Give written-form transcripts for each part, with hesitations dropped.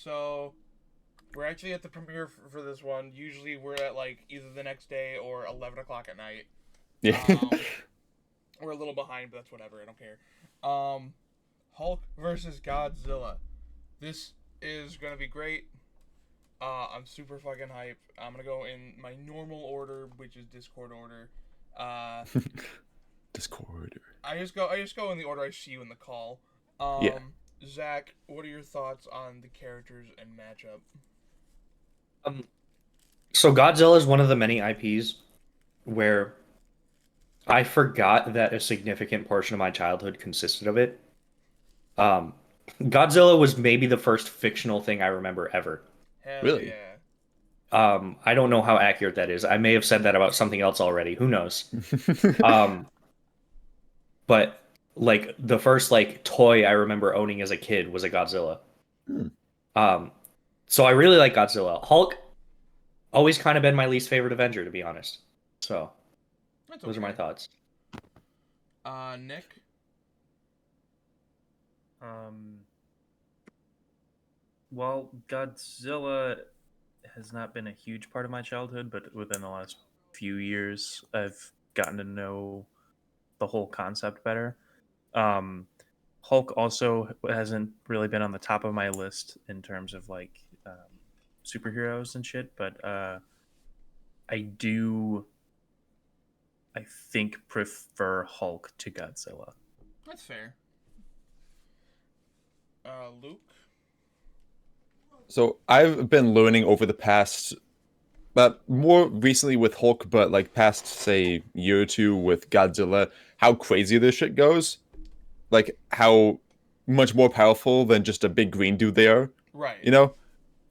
So we're actually at the premiere for this one. Usually we're at like either the next day or 11 o'clock at night. Yeah. Um, we're a little behind, but that's whatever. I don't care. Um, Hulk versus Godzilla. This is gonna be great. I'm super fucking hype. I'm gonna go in my normal order, which is Discord order. Uh, Discord. I just go in the order I see you in the call. Yeah. Zach, what are your thoughts on the characters and matchup? Um, so Godzilla is one of the many IPs where I forgot that a significant portion of my childhood consisted of it. Um, Godzilla was maybe the first fictional thing I remember ever. Hell Really? yeah. I don't know how accurate that is. I may have said that about something else already. Who knows? Um, but like the first like toy I remember owning as a kid was a Godzilla. Hmm. Um, so I really like Godzilla. Hulk always kind of been my least favorite Avenger, to be honest. So That's those are my okay. thoughts. Nick? Um, well, Godzilla has not been a huge part of my childhood, but within the last few years, I've gotten to know the whole concept better. Um, Hulk also hasn't really been on the top of my list in terms of like superheroes and shit, but I do, I think, prefer Hulk to Godzilla. That's fair. Luke? So I've been learning over the past, but more recently with Hulk, but like past say year or two with Godzilla, how crazy this shit goes. Like how much more powerful than just a big green dude they are. Right. You know,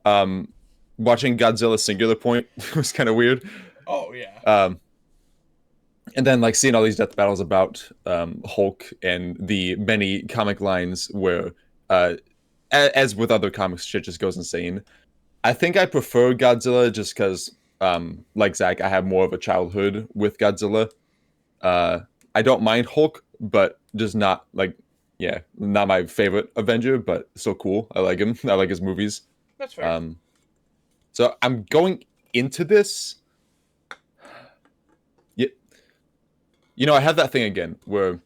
um, watching Godzilla Singular Point was kind of weird. Oh, yeah. Um, and then like seeing all these death battles about Hulk and the many comic lines where, uh, as with other comics, shit just goes insane. I think I prefer Godzilla just because, like Zach, I have more of a childhood with Godzilla. Uh, I don't mind Hulk, but just not like, yeah, not my favorite Avenger, but still cool. I like him. I like his movies. That's fair. Um, so I'm going into this. Yeah, you know, I have that thing again where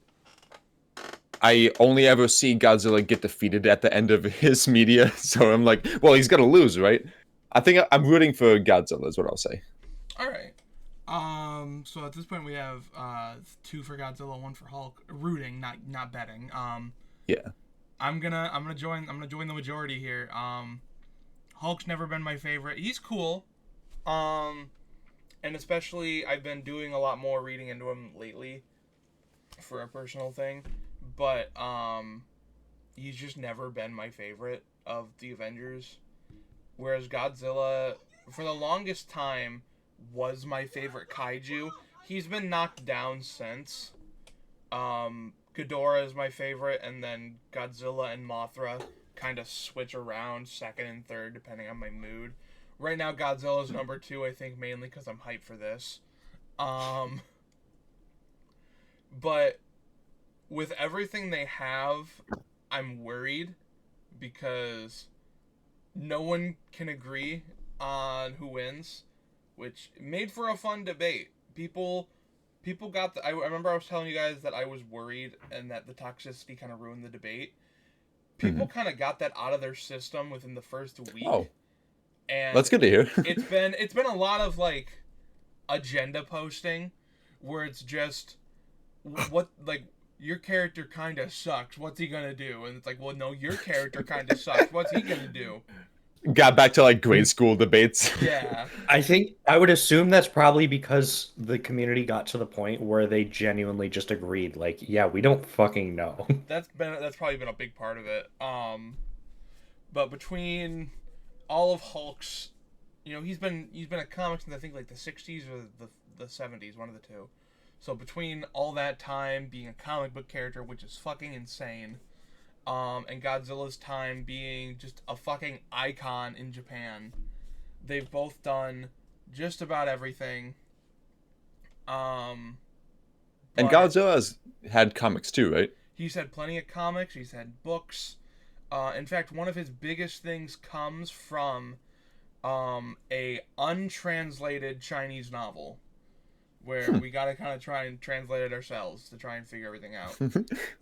I only ever see Godzilla get defeated at the end of his media. So I'm like, well, he's gonna lose, right? I think I'm rooting for Godzilla, is what I'll say. Alright. So at this point we have two for Godzilla, one for Hulk. Rooting, not betting. Yeah. I'm gonna join the majority here. Hulk's never been my favorite. He's cool. Um, and especially I've been doing a lot more reading into him lately for a personal thing. But he's just never been my favorite of the Avengers. Whereas Godzilla, for the longest time, was my favorite kaiju. He's been knocked down since. Ghidorah is my favorite, and then Godzilla and Mothra kind of switch around second and third depending on my mood. Right now, Godzilla's number two, I think, mainly because I'm hyped for this. Um, but with everything they have, I'm worried because no one can agree on who wins, which made for a fun debate. People got I remember I was telling you guys that I was worried and that the toxicity kind of ruined the debate. People Mhm. kind of got that out of their system within the first week, Oh, and that's good to hear. it's been a lot of like agenda posting where it's just what like your character kind of sucks. What's he gonna do? And it's like, well, no, your character kind of sucks. What's he gonna do? Got back to like grade school debates. Yeah, I think I would assume that's probably because the community got to the point where they genuinely just agreed, like, yeah, we don't fucking know. that's probably been a big part of it. But between all of Hulk's, he's been a comic since I think like the '60s or the '70s, one of the two. So between all that time being a comic book character, which is fucking insane, and Godzilla's time being just a fucking icon in Japan, they've both done just about everything. Um, And but Godzilla has had comics too, right? he's had plenty of comics. He's had books. In fact, one of his biggest things comes from a untranslated Chinese novel, where we gotta kind of try and translate it ourselves to try and figure everything out.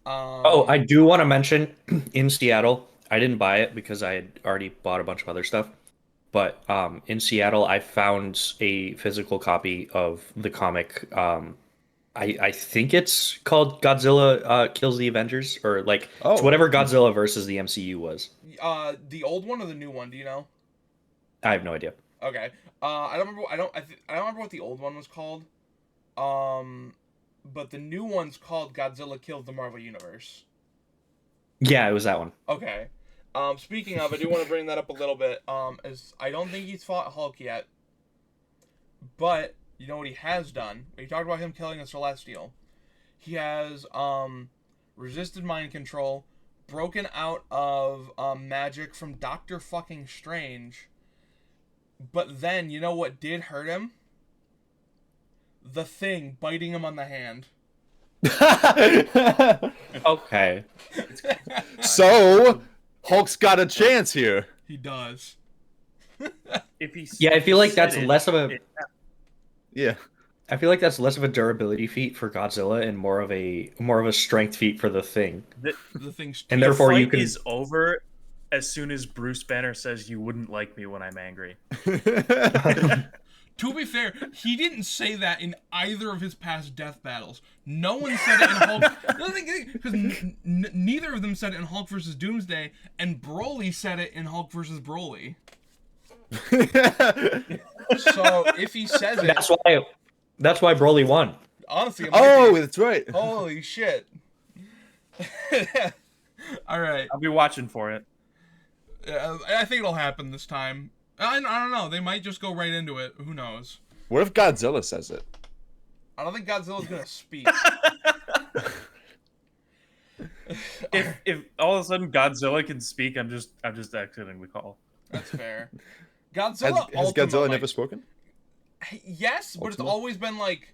Oh, I do want to mention in Seattle, I didn't buy it because I had already bought a bunch of other stuff. But in Seattle, I found a physical copy of the comic. I think it's called Godzilla Kills the Avengers, or like it's whatever Godzilla versus the MCU was. The old one or the new one? Do you know? I have no idea. Okay. I don't remember. I don't remember what the old one was called. But the new one's called Godzilla Kills the Marvel Universe. Yeah, it was that one. Okay. Speaking of, I do want to bring that up a little bit. As I don't think he's fought Hulk yet, but you know what he has done? We talked about him killing a Celestial. He has resisted mind control, broken out of magic from Doctor fucking Strange. But then, you know what did hurt him? The Thing biting him on the hand. Okay. So, Hulk's got a chance here. He does. Yeah, I feel like that's less of a. Yeah. I feel like that's less of a durability feat for Godzilla and more of a strength feat for the Thing. The Thing's And therefore, you fight can. is over as soon as Bruce Banner says you wouldn't like me when I'm angry. To be fair, he didn't say that in either of his past death battles. No one said it in Hulk. Because neither of them said it in Hulk versus Doomsday, and Broly said it in Hulk versus Broly. So if he says it, that's why Broly won. Honestly, that's right. Holy shit! All right, I'll be watching for it. I think it'll happen this time. I don't know. They might just go right into it. Who knows? What if Godzilla says it? I don't think Godzilla's gonna speak. If all of a sudden Godzilla can speak, I'm just exiting the call. That's fair. Godzilla Has Godzilla never spoken? Yes, but Ultima? it's always been like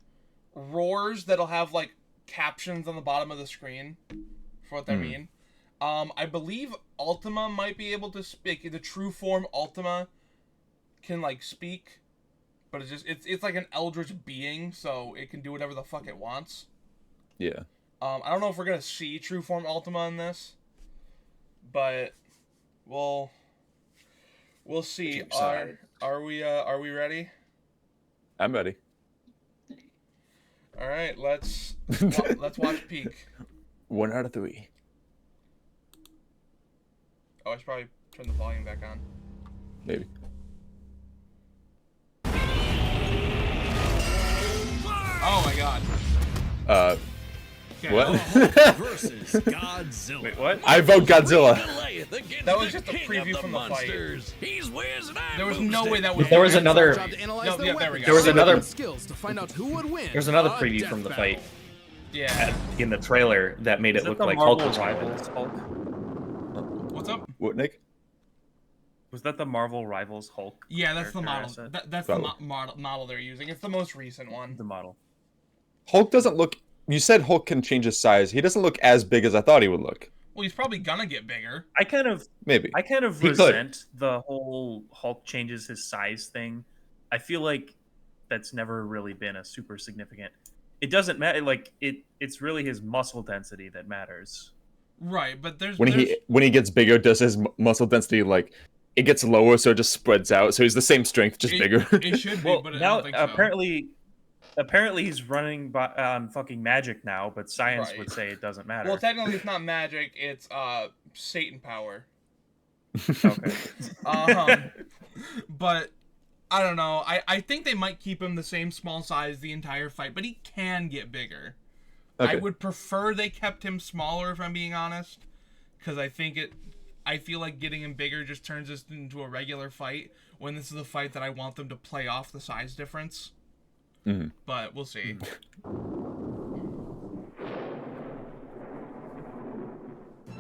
roars that'll have like captions on the bottom of the screen for what they mean. I believe Ultima might be able to speak. The true form Ultima can like speak, but it's like an eldritch being, so it can do whatever the fuck it wants. Yeah. I don't know if we're gonna see true form Ultima in this, but we'll see. Are we ready? I'm ready. All right, let's watch Peak. 1 out of 3. Oh, I should probably turn the volume back on. Maybe. Oh my god. Okay. What? Versus Godzilla. Wait, what? I vote Godzilla. That was just a preview from the fight. There was no way that was. There was another. No, yeah, there we go. There was another. Skills to find out who would win. There's another preview from the fight. Yeah. In the trailer that made it look like Marvel Hulk was Rivals Hulk? What's up? What, Nick? Was that the Marvel Rivals Hulk? Yeah, that's the model. That's the Probably. model they're using. It's the most recent one. The model. Hulk doesn't look... You said Hulk can change his size. He doesn't look as big as I thought he would look. Well, he's probably gonna get bigger. I kind of Maybe. He resent the whole Hulk changes his size thing. I feel like that's never really been a super significant. It doesn't matter. Like it's really his muscle density that matters. Right, but When he gets bigger, does his muscle density like it gets lower, so it just spreads out? So he's the same strength, just bigger. It should be, Well, but I now don't think so. apparently he's running on fucking magic now, but science would say it doesn't matter. Well, technically, it's not magic. It's Satan power. Okay. But I don't know. I think they might keep him the same small size the entire fight, but he can get bigger. Okay. I would prefer they kept him smaller, if I'm being honest, because I feel like getting him bigger just turns this into a regular fight, when this is a fight that I want them to play off the size difference. Mhm. But we'll see.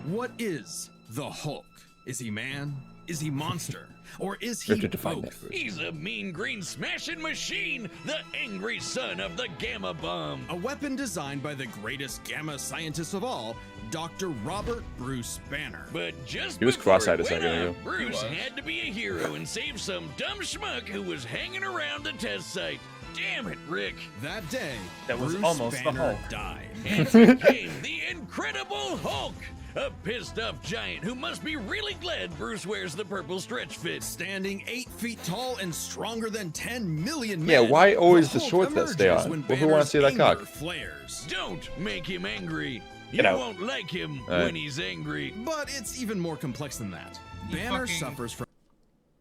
What is the Hulk? Is he man? Is he monster? Or is he Richard, define that both? first. He's a mean green smashing machine, the angry son of the Gamma Bomb. A weapon designed by the greatest gamma scientist of all, Dr. Robert Bruce Banner. But just He was before cross-eyed it a second went ago. off, Bruce was. had to be a hero and save some dumb schmuck who was hanging around the test site. Damn it, Rick. That day, That was Bruce almost the Banner Hulk. died. And became the Incredible Hulk, a pissed-off giant who must be really glad Bruce wears the purple stretch fit. Standing 8 feet tall and stronger than 10 million men. Yeah, why always the Hulk shorts that stay emerges on? when Well, who wants to see that Banner's cock? anger flares. Don't make him angry. You Get out. won't like him All right. when he's angry. But it's even more complex than that. You Banner fucking- suffers from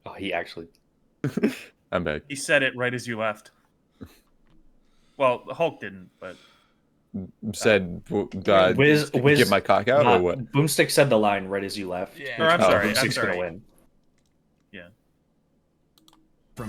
Oh, he actually. I'm back. He said it right as you left. Well, Hulk didn't, but Said, Wiz, get my cock out or what? Boomstick said the line right as you left. Yeah. Or I'm Oh, sorry, I'm Boomstick's sorry. gonna win.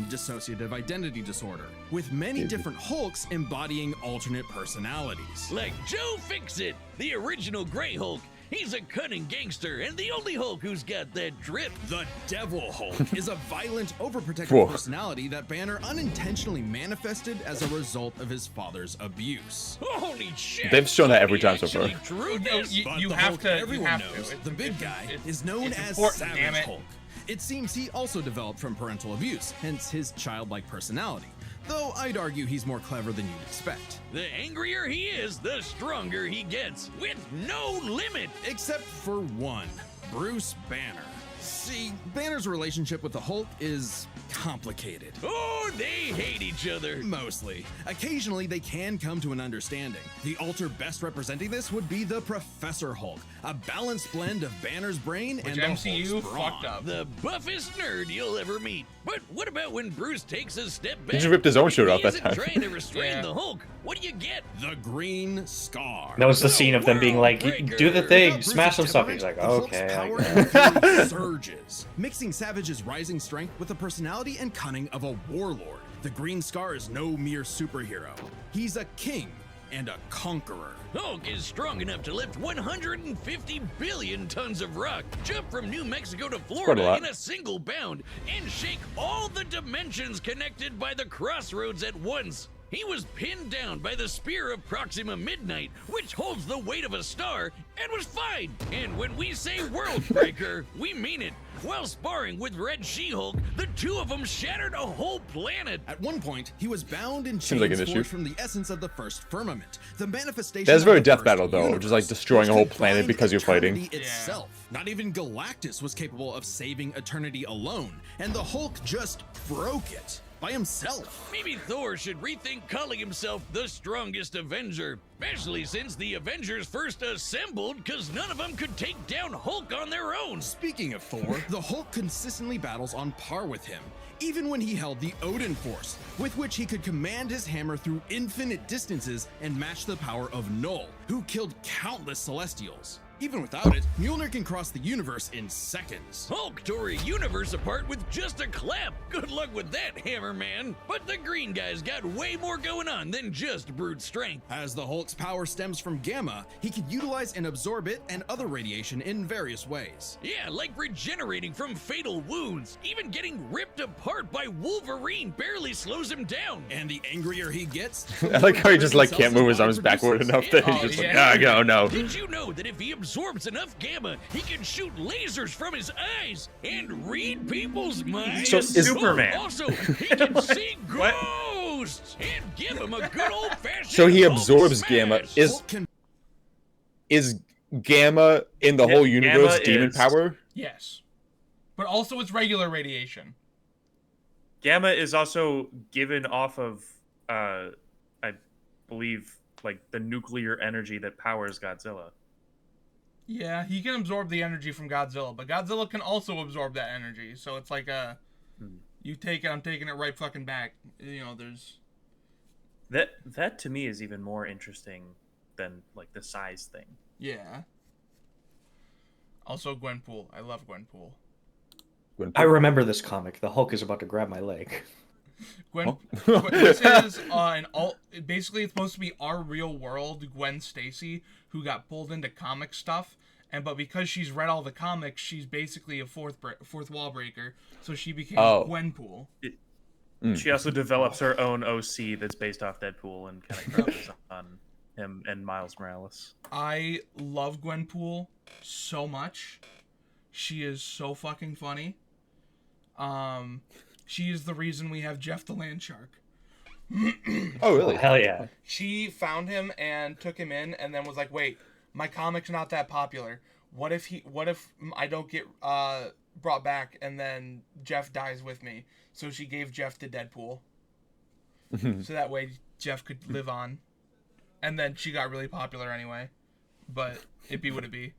dissociative identity disorder, with many different Hulks embodying alternate personalities. Like Joe Fixit, the original Grey Hulk. He's a cunning gangster and the only Hulk who's got that drip. The Devil Hulk is a violent, overprotective Whoa. personality that Banner unintentionally manifested as a result of his father's abuse. Holy shit! They've shown that every He time so far. actually drew No, this? But you the have Hulk to. everyone you have knows, to. the big guy, is known it's as important, Savage damn it. Hulk. It seems he also developed from parental abuse, hence his childlike personality. Though I'd argue he's more clever than you'd expect. The angrier he is, the stronger he gets, with no limit. Except for one, Bruce Banner. See, Banner's relationship with the Hulk is complicated. Oh, they hate each other. Mostly. Occasionally, they can come to an understanding. The alter best representing this would be the Professor Hulk, a balanced blend of Banner's brain Which and the MCU Hulk's brawn. fucked up. The buffest nerd you'll ever meet. But what about when Bruce takes a step back? He just ripped his own shirt He off that isn't time. trying to restrain Yeah. the Hulk. What do you get? The Green Scar. That was the scene of them being like, World "Do the Breaker." thing, Without smash some Bruce's stuff." He's like, temperament, the "Okay, I Hulk's guess." power and fury surges, mixing Savage's rising strength with the personality and cunning of a warlord. The Green Scar is no mere superhero. He's a king and a conqueror. Hulk is strong enough to lift 150 billion tons of rock, jump from New Mexico to quite a Florida lot. in a single bound, and shake all the dimensions connected by the crossroads at once. He was pinned down by the spear of Proxima Midnight, which holds the weight of a star, and was fine. And when we say World Breaker, we mean it. While sparring with Red She-Hulk, the two of them shattered a whole planet. At one point, he was bound in Seems like chains an issue. forged from the essence of the first firmament, the manifestation. That's of very the death first battle, though, universe, just like destroying a which whole could planet bind because you're fighting. eternity itself. Not even Galactus was capable of saving Eternity alone, and the Hulk just broke it by himself. Maybe Thor should rethink calling himself the strongest Avenger, especially since the Avengers first assembled because none of them could take down Hulk on their own. Speaking of Thor, the Hulk consistently battles on par with him, even when he held the Odin Force, with which he could command his hammer through infinite distances and match the power of Null, who killed countless Celestials. Even without it, Mjolnir can cross the universe in seconds. Hulk tore a universe apart with just a clap. Good luck with that, Hammer Man. But the green guy's got way more going on than just brute strength. As the Hulk's power stems from gamma, he can utilize and absorb it and other radiation in various ways. Yeah, like regenerating from fatal wounds. Even getting ripped apart by Wolverine barely slows him down. And the angrier he gets, I like how he just like can't move his arms backward enough that he's Oh, just like, yeah. ah, go, no. Did you know that if he absorbs enough gamma, he can shoot lasers from his eyes and read people's minds? So is- Superman. Also, he can see ghosts and give him a good old-fashioned So he Hulk absorbs smash. gamma. Hulk can Is gamma in the Yeah, whole universe gamma demon is- power? Yes, but also it's regular radiation. Gamma is also given off of, I believe, like the nuclear energy that powers Godzilla. Yeah, he can absorb the energy from Godzilla, but Godzilla can also absorb that energy. So it's like a, you take it, I'm taking it right fucking back. You know, there's. That to me is even more interesting than like the size thing. Yeah. Also, Gwenpool. I love Gwenpool. I remember this comic. The Hulk is about to grab my leg. This is basically it's supposed to be our real world Gwen Stacy who got pulled into comic stuff, but because she's read all the comics, she's basically a fourth wall breaker. So she became Gwenpool. She also develops her own OC that's based off Deadpool and kind of crosses on him and Miles Morales. I love Gwenpool so much. She is so fucking funny. She is the reason we have Jeff the Land Shark. Oh, really? Hell yeah. She found him and took him in, and then was like, "Wait, my comic's not that popular. What if I don't get brought back, and then Jeff dies with me?" So she gave Jeff to Deadpool, so that way Jeff could live on. And then she got really popular anyway, but it be what it be.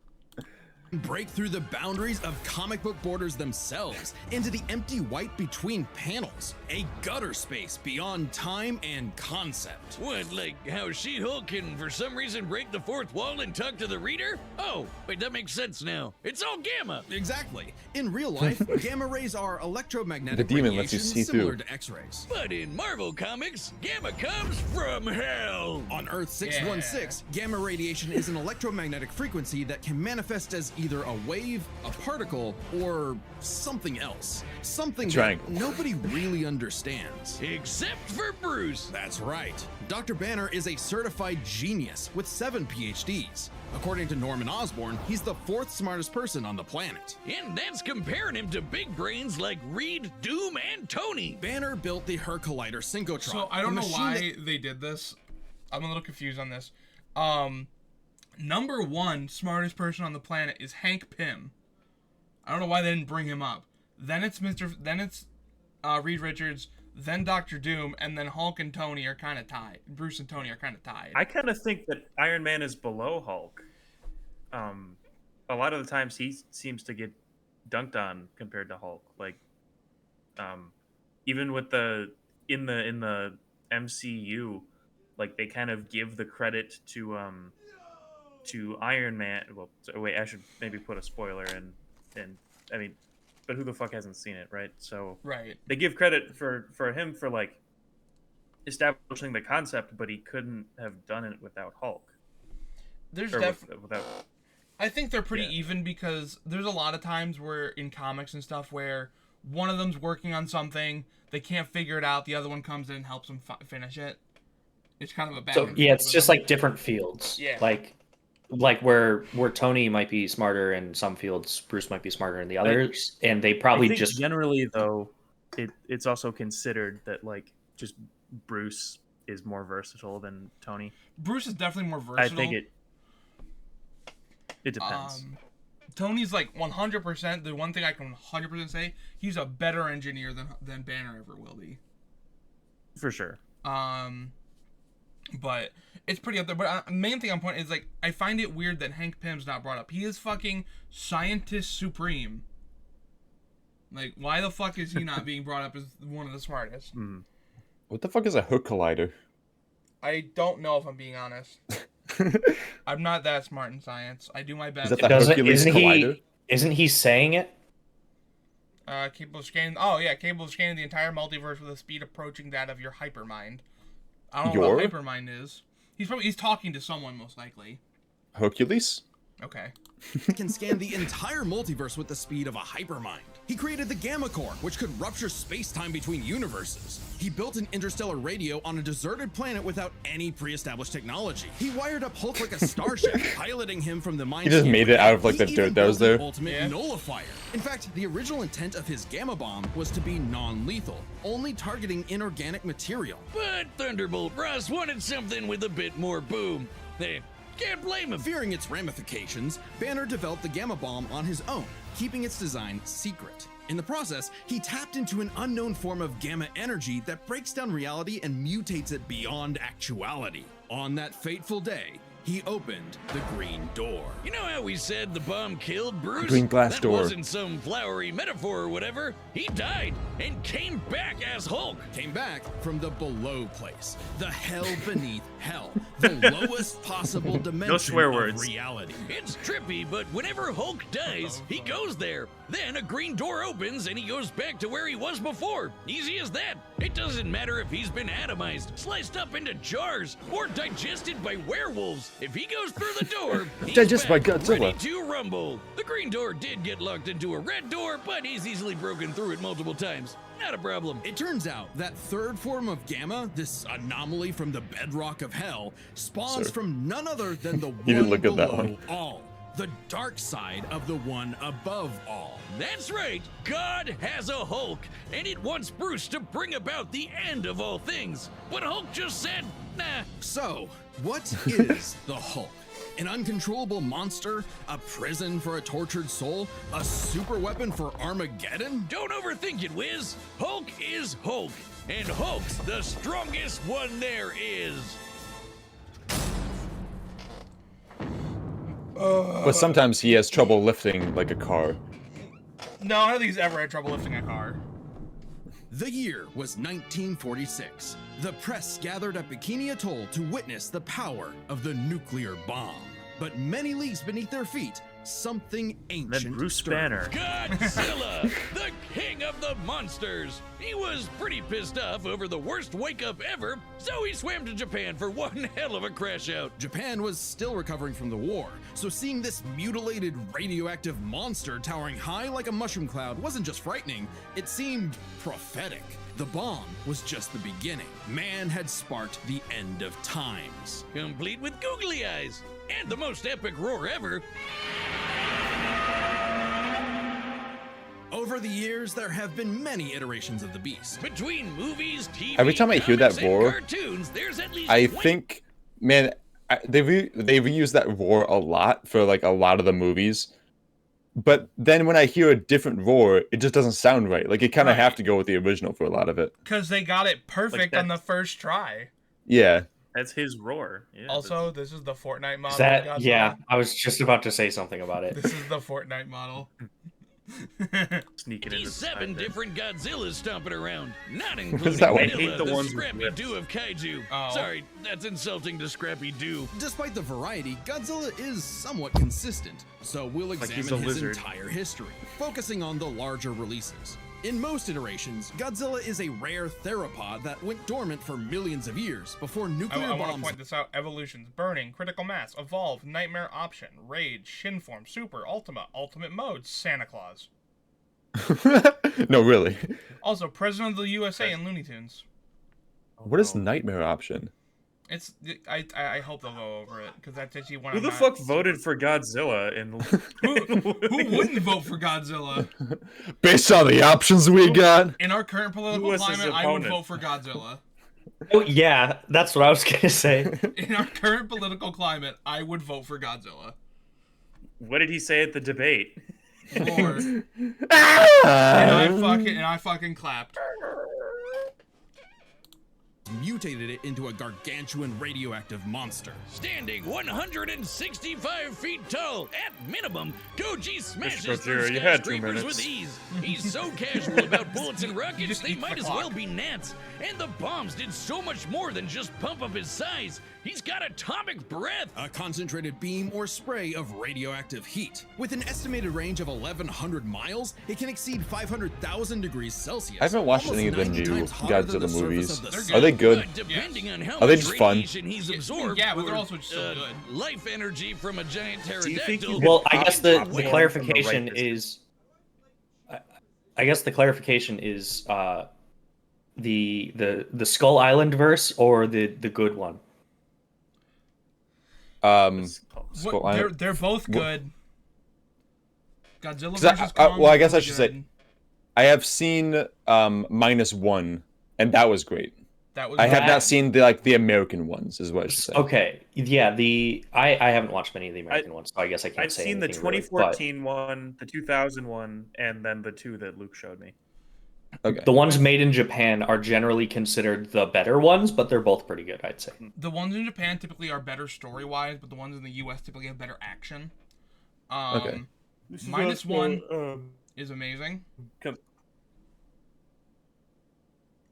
Break through the boundaries of comic book borders themselves into the empty white between panels, a gutter space beyond time and concept. What, like how She-Hulk can for some reason break the fourth wall and talk to the reader? Oh, wait, that makes sense now. It's all gamma. Exactly. In real life, gamma rays are electromagnetic The demon lets you radiation see similar through. to X-rays. But in Marvel Comics, gamma comes from hell. On Earth 616, gamma radiation is an electromagnetic frequency that can manifest as either a wave, a particle, or something else. Something that Triangle. nobody really understands. Except for Bruce. That's right. Dr. Banner is a certified genius with 7 PhDs. According to Norman Osborn, he's the 4th smartest person on the planet. And that's comparing him to big brains like Reed, Doom, and Tony. Banner built the Her Collider synchrotron. So I don't a know machine why they did this. I'm a little confused on this. Number 1 smartest person on the planet is Hank Pym. I don't know why they didn't bring him up. Then it's Reed Richards, then Dr. Doom, and then Hulk and Tony are kind of tied. Bruce and Tony are kind of tied. I kind of think that Iron Man is below Hulk. A lot of the times he seems to get dunked on compared to Hulk. Like, even with in the MCU, like they kind of give the credit to Iron Man. Well, wait, I should maybe put a spoiler in. I mean, but who the fuck hasn't seen it, right? So Right. they give credit for him for like establishing the concept, but he couldn't have done it without Hulk. There's Or without. I think they're pretty Yeah. even because there's a lot of times where in comics and stuff where one of them's working on something, they can't figure it out, the other one comes in and helps them finish it. It's kind of a back So and yeah, forth it's with just them. like different fields. Yeah. Like where Tony might be smarter in some fields, Bruce might be smarter in the others, and they probably I think just generally though, it's also considered that like just Bruce is more versatile than Tony. Bruce is definitely more versatile. I think it depends. Tony's like 100%. The one thing I can 100% say, he's a better engineer than Banner ever will be. For sure. But it's pretty up there. But main thing I'm pointing is like I find it weird that Hank Pym's not brought up. He is fucking scientist supreme. Like, why the fuck is he not being brought up as one of the smartest? What the fuck is a Her Collider? I don't know if I'm being honest. I'm not that smart in science. I do my best. Is that the Hercules Collider? Isn't he saying it? Capable of scanning. Oh yeah, capable of scanning the entire multiverse with a speed approaching that of your hypermind. I don't know what hypermind is. He's talking to someone most likely. Hercules? Okay. can scan the entire multiverse with the speed of a hypermind. He created the Gamma Core, which could rupture space-time between universes. He built an interstellar radio on a deserted planet without any pre-established technology. He wired up Hulk like a starship, piloting him from the mind. He just made it out of like the dirt that was there. Ultimate nullifier. In fact, the original intent of his Gamma Bomb was to be non-lethal, only targeting inorganic material. But Thunderbolt Ross wanted something with a bit more boom. They can't blame him. Fearing its ramifications, Banner developed the Gamma Bomb on his own, keeping its design secret. In the process, he tapped into an unknown form of gamma energy that breaks down reality and mutates it beyond actuality. On that fateful day, he opened the Green Door. You know how we said the bomb killed Bruce? Green glass that door. wasn't some flowery metaphor or whatever. He died and came back as Hulk. Came back from the below place, the hell beneath hell, the lowest possible dimension swear of words. reality. It's trippy, but whenever Hulk dies, he goes there. Then a green door opens and he goes back to where he was before. Easy as that. It doesn't matter if he's been atomized, sliced up into jars, or digested by werewolves. If he goes through the door, he's Digested by back, Godzilla. ready to rumble. The green door did get locked into a red door, but he's easily broken through it multiple times. Not a problem. It turns out that third form of Gamma, this anomaly from the bedrock of hell, spawns Sir. from none other than the You didn't one look at that below one. all. The dark side of the one above all. That's right, God has a Hulk, and it wants Bruce to bring about the end of all things. But Hulk just said, nah. So, what is the Hulk? An uncontrollable monster? A prison for a tortured soul? A super weapon for Armageddon? Don't overthink it, Wiz. Hulk is Hulk, and Hulk's the strongest one there is. But sometimes he has trouble lifting like a car. No, I don't think he's ever had trouble lifting a car. The year was 1946. The press gathered at Bikini Atoll to witness the power of the nuclear bomb. But many leagues beneath their feet, something Then ancient Bruce stirred. Banner. Godzilla, the king of the monsters. He was pretty pissed off over the worst wake-up ever, so he swam to Japan for one hell of a crash out. Japan was still recovering from the war, so seeing this mutilated radioactive monster towering high like a mushroom cloud wasn't just frightening, it seemed prophetic. The bomb was just the beginning. Man had sparked the end of times. Complete with googly eyes. And the most epic roar ever. Over the years, there have been many iterations of the beast. Between movies, TV, Every time I hear that comics, and roar, cartoons, there's at least I 20 think, man, they reuse that roar a lot for like a lot of the movies. But then when I hear a different roar, it just doesn't sound right. Like, it kind of Right. have to go with the original for a lot of it. Because they got it perfect on the that- first try. Yeah. That's his roar. Yeah, Also, this is the Fortnite model. Is that? Godzilla. Yeah, I was just about to say something about it. This is the Fortnite model. that's sneaking into 57 the different Godzillas stomping around, not that including one? I hate Godzilla, the the ones with Scrappy whips. Doo of Kaiju. Oh. Sorry, that's insulting to Scrappy Doo. Despite the variety, Godzilla is somewhat consistent, so we'll Like he's examine a his lizard. entire history, focusing on the larger releases. In most iterations, Godzilla is a rare theropod that went dormant for millions of years before nuclear I want to bombs. point this out. Evolutions, burning, critical mass, evolve, nightmare option, rage, shin form, super, ultima, ultimate mode, Santa Claus. No, really. Also, President of the USA and Looney Tunes. What is Nightmare Option? It's I hope they'll go over it because that's actually one Who of the my- fuck voted for Godzilla? And Who wouldn't vote for Godzilla? Based on the options we got. In our current political was his climate, I would opponent? vote for Godzilla. Oh yeah, that's what I was gonna say. In our current political climate, I would vote for Godzilla. what did he say at the debate? Lord. And I fucking clapped. Mutated it into a gargantuan radioactive monster. Standing 165 feet tall, at minimum, Goji smashes Gojira, through you had 2 skyscrapers minutes. with ease. He's so casual about bullets and rockets, just they eats the might as clock. well be gnats. And the bombs did so much more than just pump up his size. He's got atomic breath. A concentrated beam or spray of radioactive heat. With an estimated range of 1,100 miles, it can exceed 500,000 degrees Celsius. I haven't watched almost any of the 90 new times hotter than the Godzilla surface movies. of the They're sun. Are they good? But depending on how Are they much just fun? radiation he's absorbed, yeah, but they're or, also so good. life energy from a giant Do you think pterodactyl. you Well, can I guess pop the popcorn clarification from the right is. I guess the clarification is the Skull Island verse or the good one. distance? Skull What, Island. they're both good. Godzilla 'Cause I- versus I- Kong. well, I guess I was should say- good. I have seen -1, and that was great. That was. I have That- not seen the American ones, is what I should say. Okay, yeah. I haven't watched many of the American ones, so I guess I can't I've say seen the anything really, 2014 one, the 2000 one, and then the 2 that Luke showed me. Okay. but the ones made in Japan are generally considered the better ones, but they're both pretty good, I'd say. The ones in Japan typically are better story wise, but the ones in the US typically have better action. Okay. -1 is amazing. com-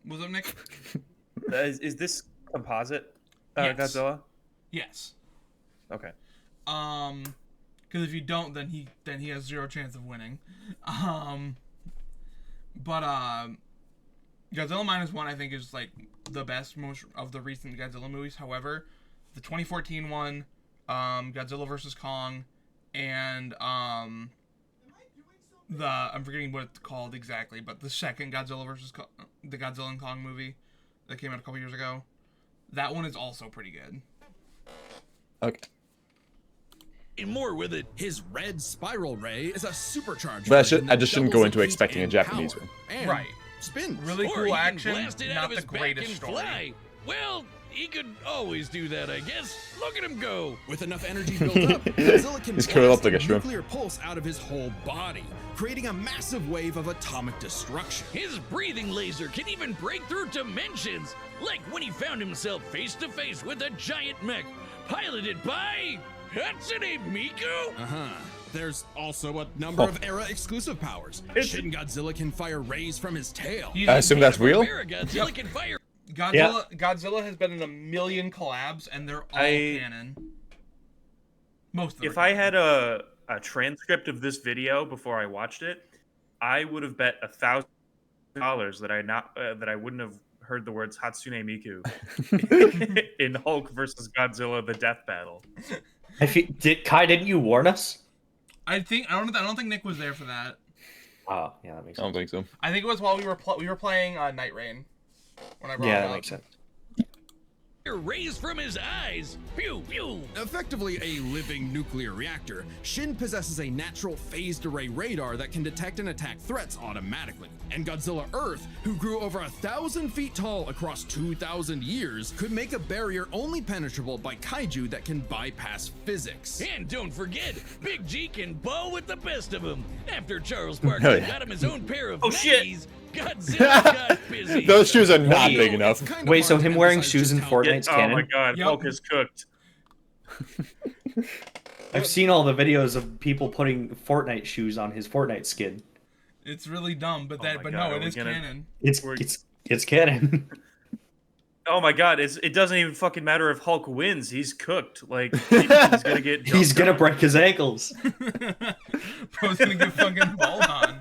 What's up, Nick? Is this composite Yes. Godzilla? Yes. Okay. Because Because if you don't, then he has zero chance of winning. But Godzilla -1 I think is like the best most of the recent Godzilla movies. However, the 2014 one, Godzilla vs. Kong, and I'm forgetting what it's called exactly, but the second Godzilla vs. The Godzilla and Kong movie that came out a couple years ago, that one is also pretty good. Okay. And more with it. His red spiral ray is a supercharged. But version I that just shouldn't doubles go into in heat expecting a and Japanese power. one. And Right. spins. Really Or cool he can action, blast it out not of the his back greatest and story. fly. Well, he could always do that, I guess. Look at him go. With enough energy built up, Godzilla can He's curled up blast like a a shrimp. nuclear pulse out of his whole body, creating a massive wave of atomic destruction. His breathing laser can even break through dimensions, like when he found himself face to face with a giant mech, piloted by Hatsune Miku. There's also a number of era-exclusive powers. Shin Godzilla can fire rays from his tail. I assume that's real. Godzilla can fire. Godzilla has been in a million collabs, and they're all canon. Most of them. If I had a transcript of this video before I watched it, I would have bet $1,000 that I wouldn't have heard the words Hatsune Miku in Hulk versus Godzilla: The Death Battle. Kai, didn't you warn us? I don't think Nick was there for that. Oh, yeah, that makes I sense. don't think so. I think it was while we were playing Night Rain. When I brought Yeah, it that up. makes sense. Rays from his eyes. Pew pew. Effectively a living nuclear reactor, Shin possesses a natural phased array radar that can detect and attack threats automatically. And Godzilla Earth, who grew over 1,000 feet tall across 2,000 years, could make a barrier only penetrable by kaiju that can bypass physics. And don't forget, Big G can ball with the best of them. After Charles Barkley got him his own pair of Nikes, Godzilla got busy. Those shoes are not big enough. Wait, so him wearing shoes in Fortnite's Oh canon? my god, Yep. Hulk is cooked. I've seen all the videos of people putting Fortnite shoes on his Fortnite skin. It's really dumb, but my no, God, are it we is gonna- canon. It's canon. Oh my god, it doesn't even fucking matter if Hulk wins. He's cooked. Like, he's gonna get. He's jumped gonna on. break his ankles. Bro's gonna get fucking balled on.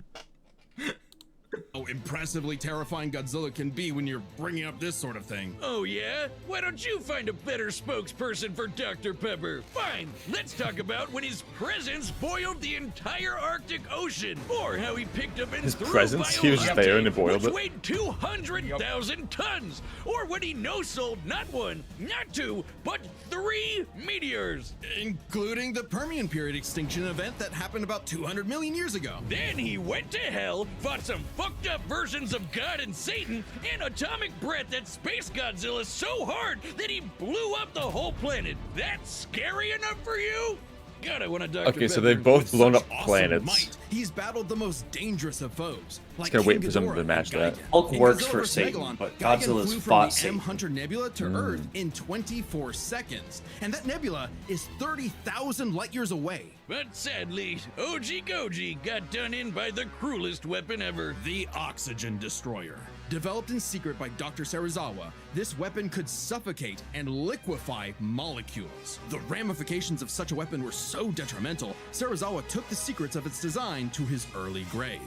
How impressively terrifying Godzilla can be when you're bringing up this sort of thing. Oh yeah? Why don't you find a better spokesperson for Dr. Pepper? Fine, let's talk about when his presence boiled the entire Arctic Ocean, or how he picked up and His threw presence? He was just there and it boiled which it? weighed 200,000 tons, or when he no-sold not one, not two, but 3 meteors. Including the Permian period extinction event that happened about 200 million years ago. Then he went to hell, fought some fucked up versions of God and Satan, and atomic breath at Space Godzilla so hard that he blew up the whole planet. That's scary enough for you? God, I want to Dr. Okay, so Pepper. they've both With blown such up awesome planets. might, he's battled the most dangerous of foes. Like gotta wait King for something Ghidorah to match and that. Gigan. Hulk In works Godzilla for vs. Satan, Megalon, but Gigan Godzilla's flew fought from the M Satan. Hunter Nebula to Earth in 24 seconds, and that nebula is 30,000 light years away. But sadly, OG Goji got done in by the cruelest weapon ever. The Oxygen Destroyer. Developed in secret by Dr. Serizawa, this weapon could suffocate and liquefy molecules. The ramifications of such a weapon were so detrimental, Serizawa took the secrets of its design to his early grave.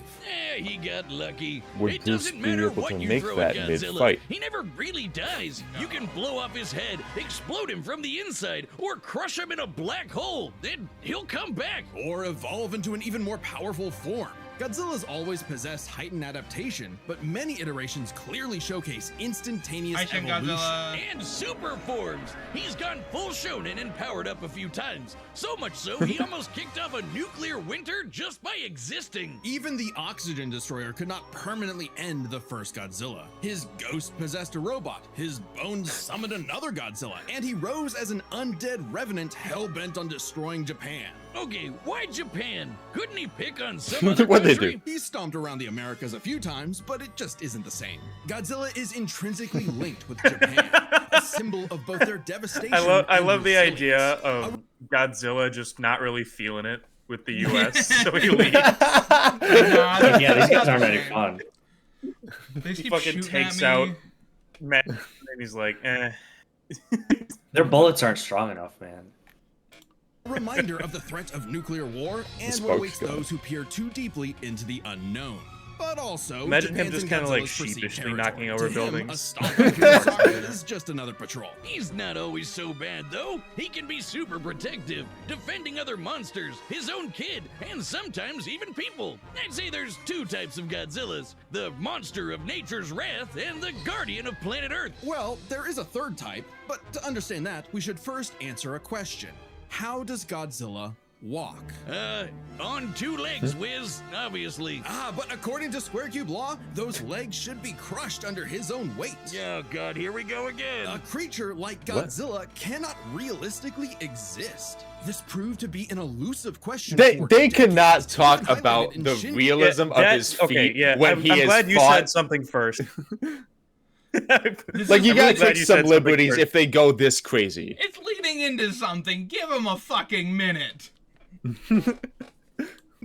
He got lucky. Would It Bruce doesn't be matter able what to you make throw that at Godzilla. mid-fight? He never really dies. You can blow off his head, explode him from the inside, or crush him in a black hole. Then he'll come back. Or evolve into an even more powerful form. Godzilla's always possessed heightened adaptation, but many iterations clearly showcase instantaneous I Shin evolution. Godzilla. And super forms. He's gone full shonen and powered up a few times. So much so, he almost kicked off a nuclear winter just by existing. Even the Oxygen Destroyer could not permanently end the first Godzilla. His ghost possessed a robot, his bones summoned another Godzilla, and he rose as an undead revenant hell-bent on destroying Japan. Okay, why Japan? Couldn't he pick on some other What'd they country? do? He's stomped around the Americas a few times, but it just isn't the same. Godzilla is intrinsically linked with Japan, a symbol of both their devastation I and love the resilience. idea of Godzilla just not really feeling it with the U.S. so he leaves. Nah, Yeah, these guys aren't okay. any fun. They just He keep fucking shooting takes at out me. Matt, and he's like, eh. Their bullets aren't strong enough, man. reminder of the threat of nuclear war and what Spoke awaits God. those who peer too deeply into the unknown. But also, Imagine him Japan's just and kinda, like, Godzilla's perceived sheepishly territory. knocking over To him, buildings. a stop on Kurosawa is just another patrol. He's not always so bad, though. He can be super protective, defending other monsters, his own kid, and sometimes even people. I'd say there's two types of Godzillas: the monster of nature's wrath and the guardian of planet Earth. Well, there is a third type, but to understand that, we should first answer a question. How does Godzilla walk? On two legs, Wiz, obviously. But according to Square Cube law, those legs should be crushed under his own weight. Oh, God, here we go again. A creature like What? Godzilla cannot realistically exist. This proved to be an elusive question. They for cannot decades, talk even highlighted about in the Shin- realism of That's- his feet when I'm he is glad you fought. said something first. Like, you I'm gotta really glad take you some said something liberties first. if they go this crazy. It's leading into something. Give him a fucking minute.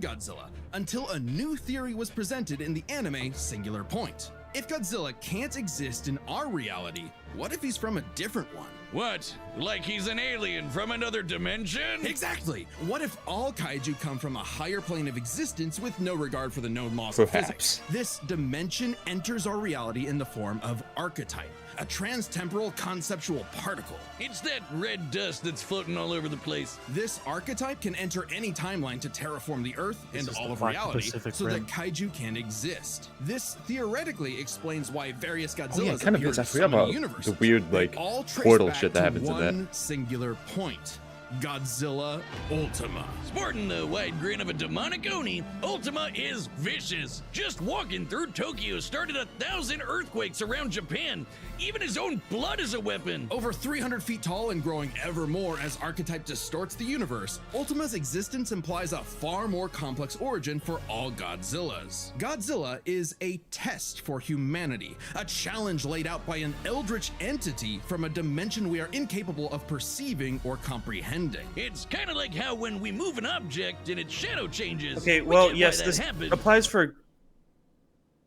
Godzilla, until a new theory was presented in the anime Singular Point. If Godzilla can't exist in our reality, what if he's from a different one? What? Like he's an alien from another dimension? Exactly! What if all kaiju come from a higher plane of existence with no regard for the known laws Perhaps. of physics? This dimension enters our reality in the form of archetype, a transtemporal conceptual particle. It's that red dust that's floating all over the place. This archetype can enter any timeline to terraform the Earth and is all the of Black reality Pacific so Rim. that kaiju can exist. This theoretically explains why various Godzillas Oh yeah, kind of appear is. I in so forgot many about universes. the weird They like all trace portal back shit that to happens in one that. singular point. Godzilla Ultima. Sporting the wide grin of a demonic Oni, Ultima is vicious. Just walking through Tokyo started 1,000 earthquakes around Japan. Even his own blood is a weapon. Over 300 feet tall and growing ever more as archetype distorts the universe, Ultima's existence implies a far more complex origin for all Godzillas. Godzilla is a test for humanity, a challenge laid out by an eldritch entity from a dimension we are incapable of perceiving or comprehending. It's kind of like how when we move an object and its shadow changes. Okay, we well, get why yes, that this happened. applies for.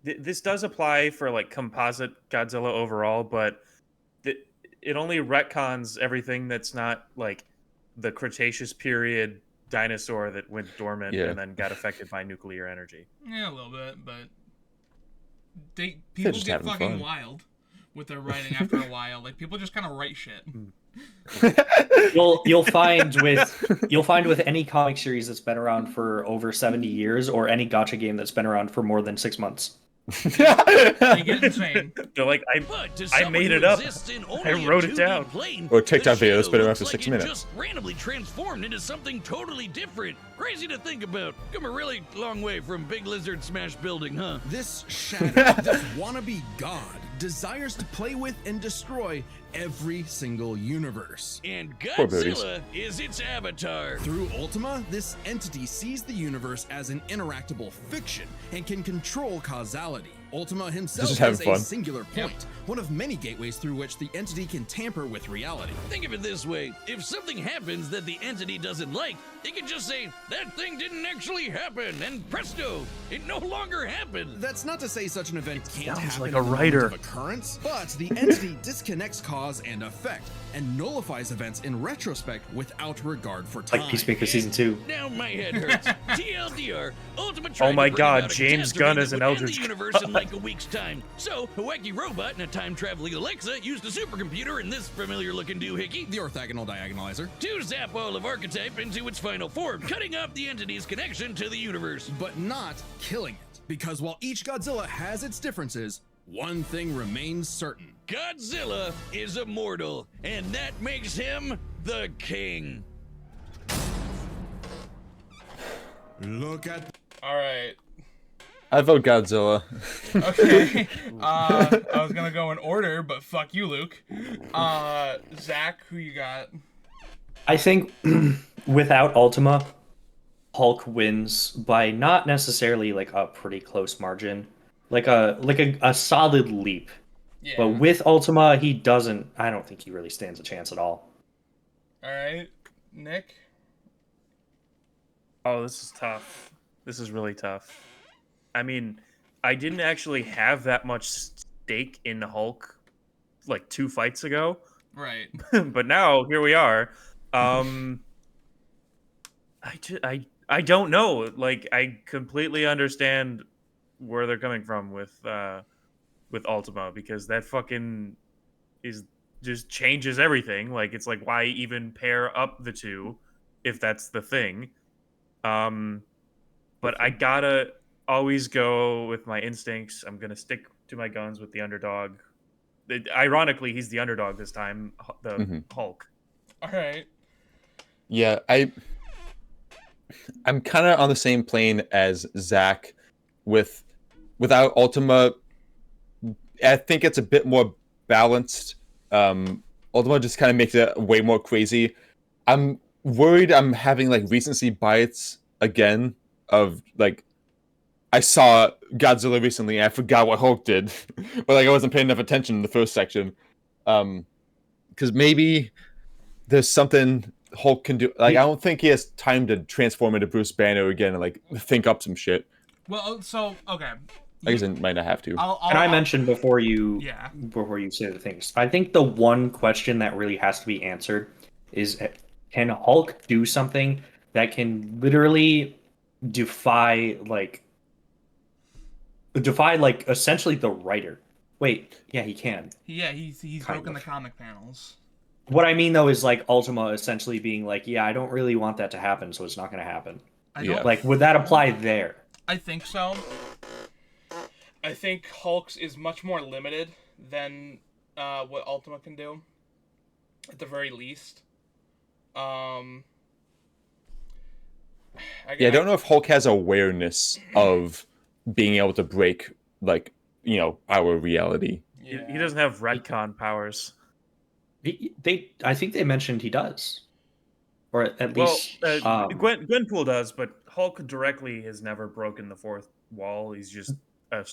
This does apply for like composite Godzilla overall, but it only retcons everything that's not like the Cretaceous period dinosaur that went dormant Yeah. and then got affected by nuclear energy. Yeah, a little bit, but people just get having fucking fun. wild with their writing after a while. Like, people just kind of write shit. You'll find with any comic series that's been around for over 70 years or any gacha game that's been around for more than 6 months. They get insane. They're like, But to I someone made who it up. exists in only I a wrote it 2D down. plane, Or TikTok the video that's been shadow around looks for like 6 it minutes. just randomly transformed into something totally different. Crazy to think about. Come a really long way from Big Lizard Smash Building, huh? This shadow, this wannabe god, desires to play with and destroy every single universe. And Poor booties. Godzilla is its avatar. Through Ultima, this entity sees the universe as an interactable fiction and can control causality. Ultima himself Just having is a fun. singular point, one of many gateways through which the entity can tamper with reality. Think of it this way. If something happens that the entity doesn't like, it can just say, that thing didn't actually happen, and presto, it no longer happened. That's not to say such an event can't Sounds happen like in a the moment writer. of occurrence, but the entity disconnects cause and effect and nullifies events in retrospect without regard for time. Like Peacemaker Season 2. Now my head hurts. TLDR, Ultima Oh tried my to bring God, about a James catastrophe Gunn that is an would end Eldritch the universe in like a week's time. So, a wacky robot and a time-traveling Alexa used a supercomputer and this familiar-looking doohickey The orthogonal diagonalizer. to zap all of Archetype into its final form, cutting off the entity's connection to the universe. But not killing it. Because while each Godzilla has its differences, one thing remains certain. Godzilla is immortal, and that makes him the king. Look at All right. I vote Godzilla. Okay. I was gonna go in order, but fuck you, Luke. Zach, who you got? I think without Ultima, Hulk wins by not necessarily like a pretty close margin, like a solid leap. Yeah. But with Ultima, he doesn't. I don't think he really stands a chance at all. All right, Nick. oh, this is tough. This is really tough. I mean, I didn't actually have that much stake in Hulk like 2 fights ago, Right. but now here we are. I don't know. Like, I completely understand where they're coming from with Ultima, because that fucking is just changes everything. Like, it's like, why even pair up the two if that's the thing? Um, but I gotta always go with my instincts. I'm gonna stick to my guns with the underdog. Ironically, he's the underdog this time, the hmm Hulk. All right. Yeah, I'm kind of on the same plane as Zach with without Ultima. I think it's a bit more balanced. Ultima just kind of makes it way more crazy. I'm worried I'm having like recency bias again of like I saw Godzilla recently and I forgot what Hulk did. But like I wasn't paying enough attention in the first section. Because maybe there's something Hulk can do. Like I don't think he has time to transform into Bruce Banner again and like think up some shit. Well, so okay. I guess he might not have to. Can I mention before you Yeah. say the things? I think the one question that really has to be answered is, can Hulk do something that can literally defy essentially the writer? Wait, yeah, he can. Yeah, he's Kind broken the of. comic panels. What I mean though is like Ultima essentially being like, yeah, I don't really want that to happen, so it's not going to happen. I Yeah. don't Like, would that apply there? I think so. I think Hulk's is much more limited than what Ultima can do, at the very least. Yeah, I don't know if Hulk has awareness of being able to break like our reality. Yeah. He doesn't have retcon powers. I think they mentioned he does, or at Well, least Gwenpool does, but Hulk directly has never broken the fourth wall. He's just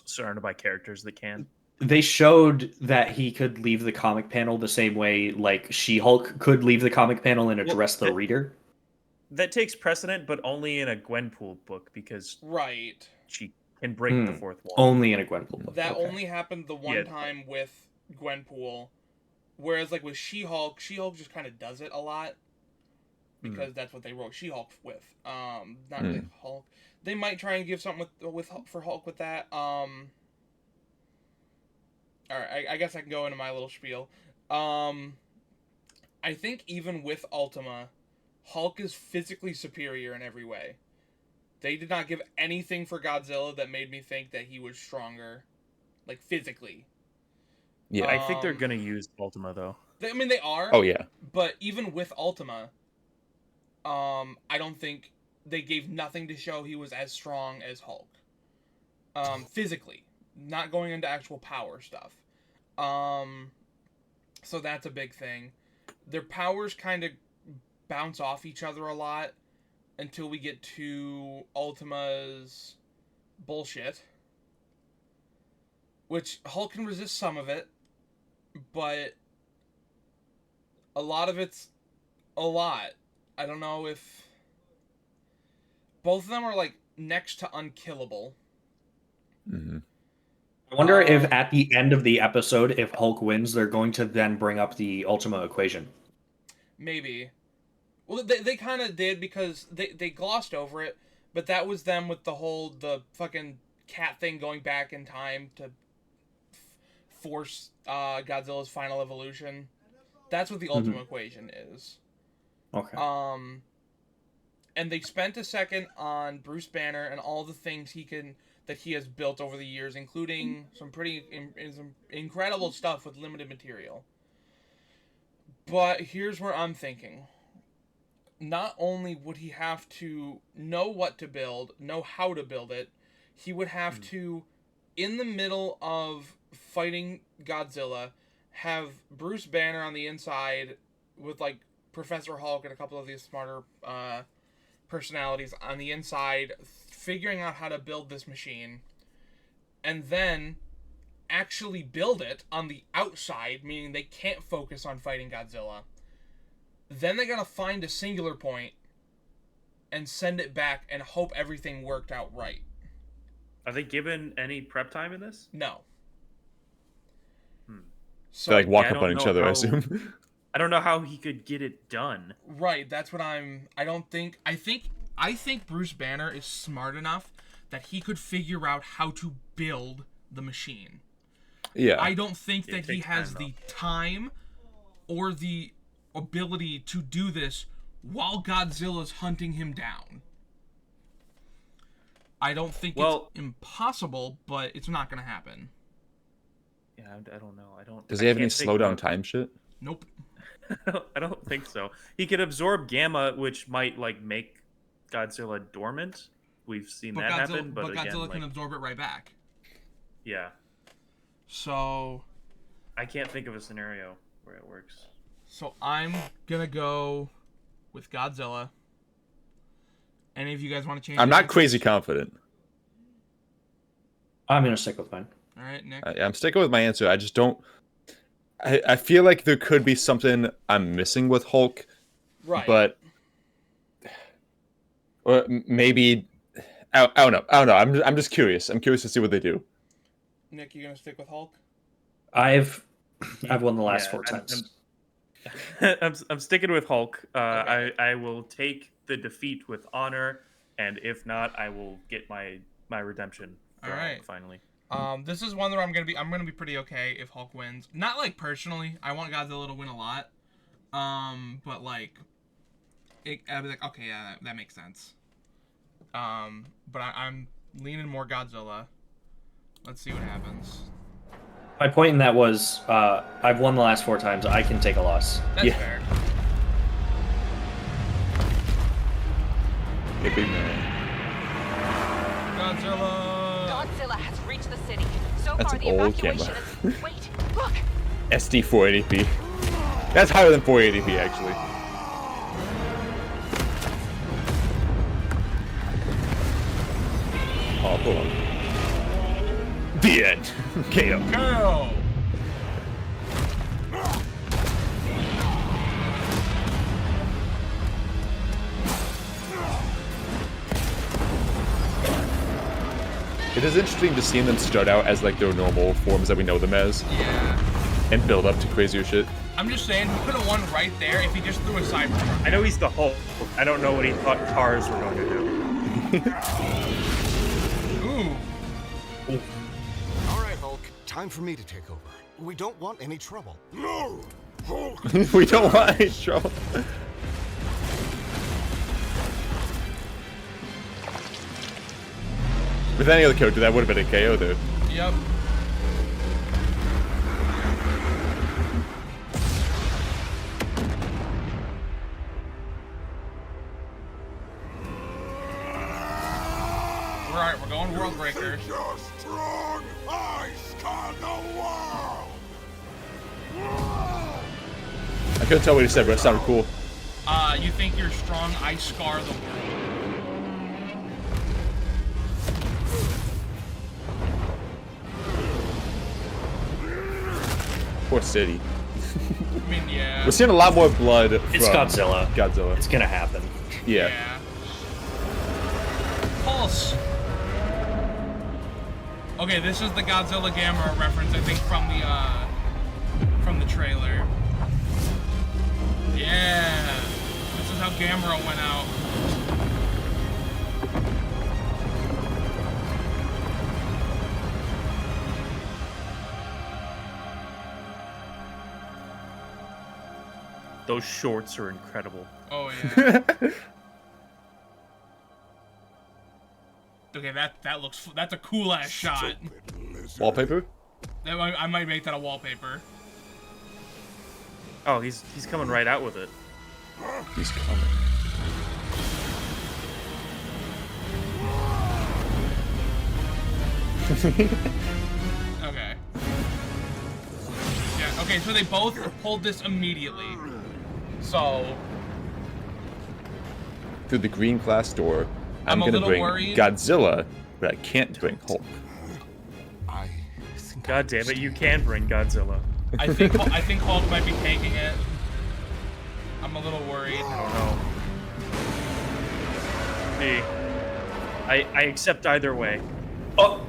surrounded by characters that can. they showed that he could leave the comic panel the same way like She-Hulk could leave the comic panel and address the reader. That takes precedent, but only in a Gwenpool book, because Right. she can break the fourth wall. Only in a Gwenpool book. That Okay. only happened the one time with Gwenpool, whereas like with She-Hulk just kind of does it a lot because that's what they wrote She-Hulk with. Not really Hulk. They might try and give something for Hulk with that. All right, I guess I can go into my little spiel. I think even with Ultima, Hulk is physically superior in every way. They did not give anything for Godzilla that made me think that he was stronger, like physically. Yeah. I think they're gonna use Ultima though. I mean, they are. Oh yeah. But even with Ultima, I don't think they gave nothing to show he was as strong as Hulk. Physically, not going into actual power stuff. So that's a big thing. Their powers kind of bounce off each other a lot until we get to Ultima's bullshit, which Hulk can resist some of it, but a lot of it's a lot. I don't know if both of them are like next to unkillable. Mm-hmm. I wonder if at the end of the episode, if Hulk wins, they're going to then bring up the Ultima equation. Maybe. Well, they kind of did because they glossed over it, but that was them with the fucking cat thing going back in time to force Godzilla's final evolution. That's what the Ultima equation is. Okay. And they spent a second on Bruce Banner and all the things that he has built over the years, including some pretty some incredible stuff with limited material. But here's where I'm thinking. Not only would he have to know what to build, know how to build it, he would have to, in the middle of fighting Godzilla, have Bruce Banner on the inside with like Professor Hulk and a couple of these smarter personalities on the inside, figuring out how to build this machine, and then actually build it on the outside, meaning they can't focus on fighting Godzilla. Then they gotta find a singular point and send it back and hope everything worked out right. Are they given any prep time in this? No. So they like walk I up on don't each know other, I how- assume. I don't know how he could get it done. Right, that's what I think I think Bruce Banner is smart enough that he could figure out how to build the machine. Yeah. I don't think It that he takes has time, the time or the ability to do this while Godzilla's hunting him down. I don't think it's impossible, but it's not going to happen. Yeah, I don't know. Does he have any can't think slow down of- time shit? Nope. I don't think so. He could absorb gamma, which might like make Godzilla dormant. We've seen But that Godzilla, happen, but again, Godzilla can like, absorb it right back. yeah, So I can't think of a scenario where it works. So I'm gonna go with Godzilla. Any of you guys want to change? I'm your not answers? crazy confident. I'm gonna stick with mine. All right, Nick. I'm sticking with my answer. I just don't. I feel like there could be something I'm missing with Hulk, Right. but or maybe I don't know. I'm just curious. I'm curious to see what they do. Nick, you gonna stick with Hulk? I've won the last Yeah, 4 times. I'm sticking with Hulk. Okay. I will take the defeat with honor, and if not, I will get my redemption. For All right. Hulk, finally. This is one where I'm gonna be pretty okay if Hulk wins. Not like personally, I want Godzilla to win a lot. But like, I'd be like, okay, yeah, that makes sense. But I'm leaning more Godzilla. Let's see what happens. My point in that was I've won the last 4 times. I can take a loss. That's Yeah. fair. Hey, big man. Godzilla. Godzilla has reached the city. So That's far, an the old evacuation camera. is. Wait, look! SD 480p. That's higher than 480p actually. Oh, hold on. The end. KO. Go. It is interesting to see them start out as like their normal forms that we know them as, Yeah. and build up to crazier shit. I'm just saying, he could have won right there if he just threw a Cybertruck. I know he's the Hulk. I don't know what he thought cars were going to do. Ooh. All right, Hulk. Time for me to take over. We don't want any trouble. No! Hulk! We don't want any trouble. With any other character, that would have been a KO though. Yep. Alright, we're going World Breaker. You're strong! I scar the world! I couldn't tell what he said, but it sounded cool. You think you're strong, I scar the world. Poor city. I mean, yeah. We're seeing a lot more blood It's from Godzilla. Godzilla. It's gonna happen. Yeah. Yeah. Pulse. Okay, this is the Godzilla Gamera reference, I think, from the trailer. Yeah. This is how Gamera went out. Those shorts are incredible. Oh yeah. Okay, that's a cool ass shot. Wallpaper? I might make that a wallpaper. Oh, he's coming right out with it. He's coming. Okay. Yeah, okay, so they both pulled this immediately. So, Through the green glass door, I'm I'm a gonna little bring worried. Godzilla, but I can't bring Hulk. I think God damn it, you can bring Godzilla. I think Hulk might be taking it. I'm a little worried. I don't know. See, I accept either way. Oh,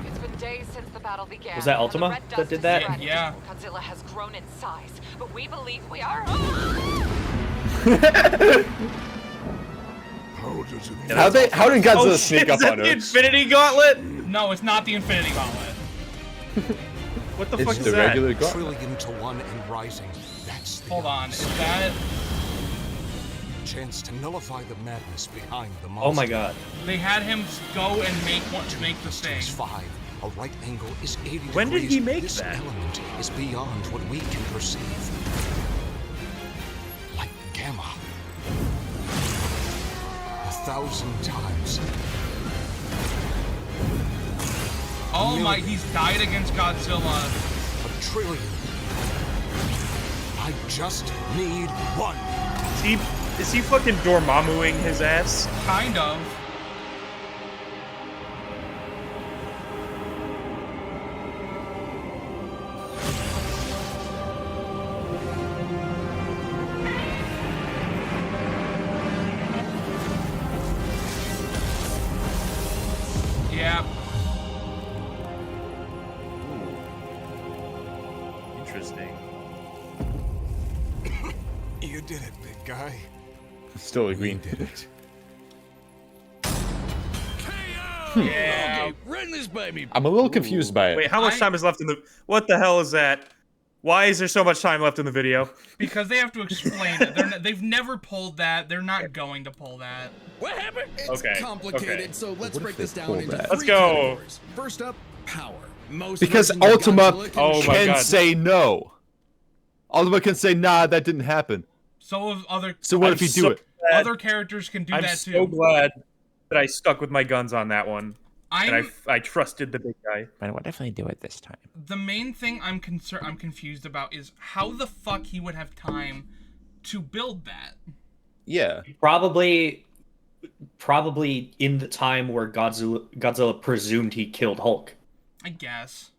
It's been days since the battle began. Was that and the Ultima red that dust did is that? spreading. Yeah. Godzilla has grown in size, but we believe we are. How did Godzilla sneak up is that on the her? Infinity Gauntlet? No, it's not the Infinity Gauntlet. What the It's fuck is the that? regular gauntlet. Trillion to one and rising. That's the Hold on, is that? chance to nullify the madness behind the monster. Oh my god. They had him go and make the thing. Stakes 5. A right angle is 80 When did degrees. he make this that? element is beyond what we can perceive. Like gamma. 1,000 times. Oh my, he's died against Godzilla. A trillion. I just need one. Is he fucking Dormammuing his ass? Kind of. Yeah. Interesting. You did it, big guy. Still a green. Did it. KO! Yeah. Okay, run this by me. I'm a little confused by it. Wait, how much time is left in the? What the hell is that? Why is there so much time left in the video? Because they have to explain it. They've never pulled that. They're not going to pull that. What happened? It's Okay, complicated, okay. so let's What if break they this down pull into that? 3 Let's go. categories. First up, power. Most Because versions of Ultima Godzilla Oh my can God. say no. Ultima can say, nah, that didn't happen. So if other So what I'm if you do so it? glad- other characters can do I'm that so too. glad that I stuck with my guns on that one, and I'm I trusted the big guy. But what if I do it this time? the main thing I'm confused about is how the fuck he would have time to build that. Yeah. Probably in the time where Godzilla presumed he killed Hulk. I guess.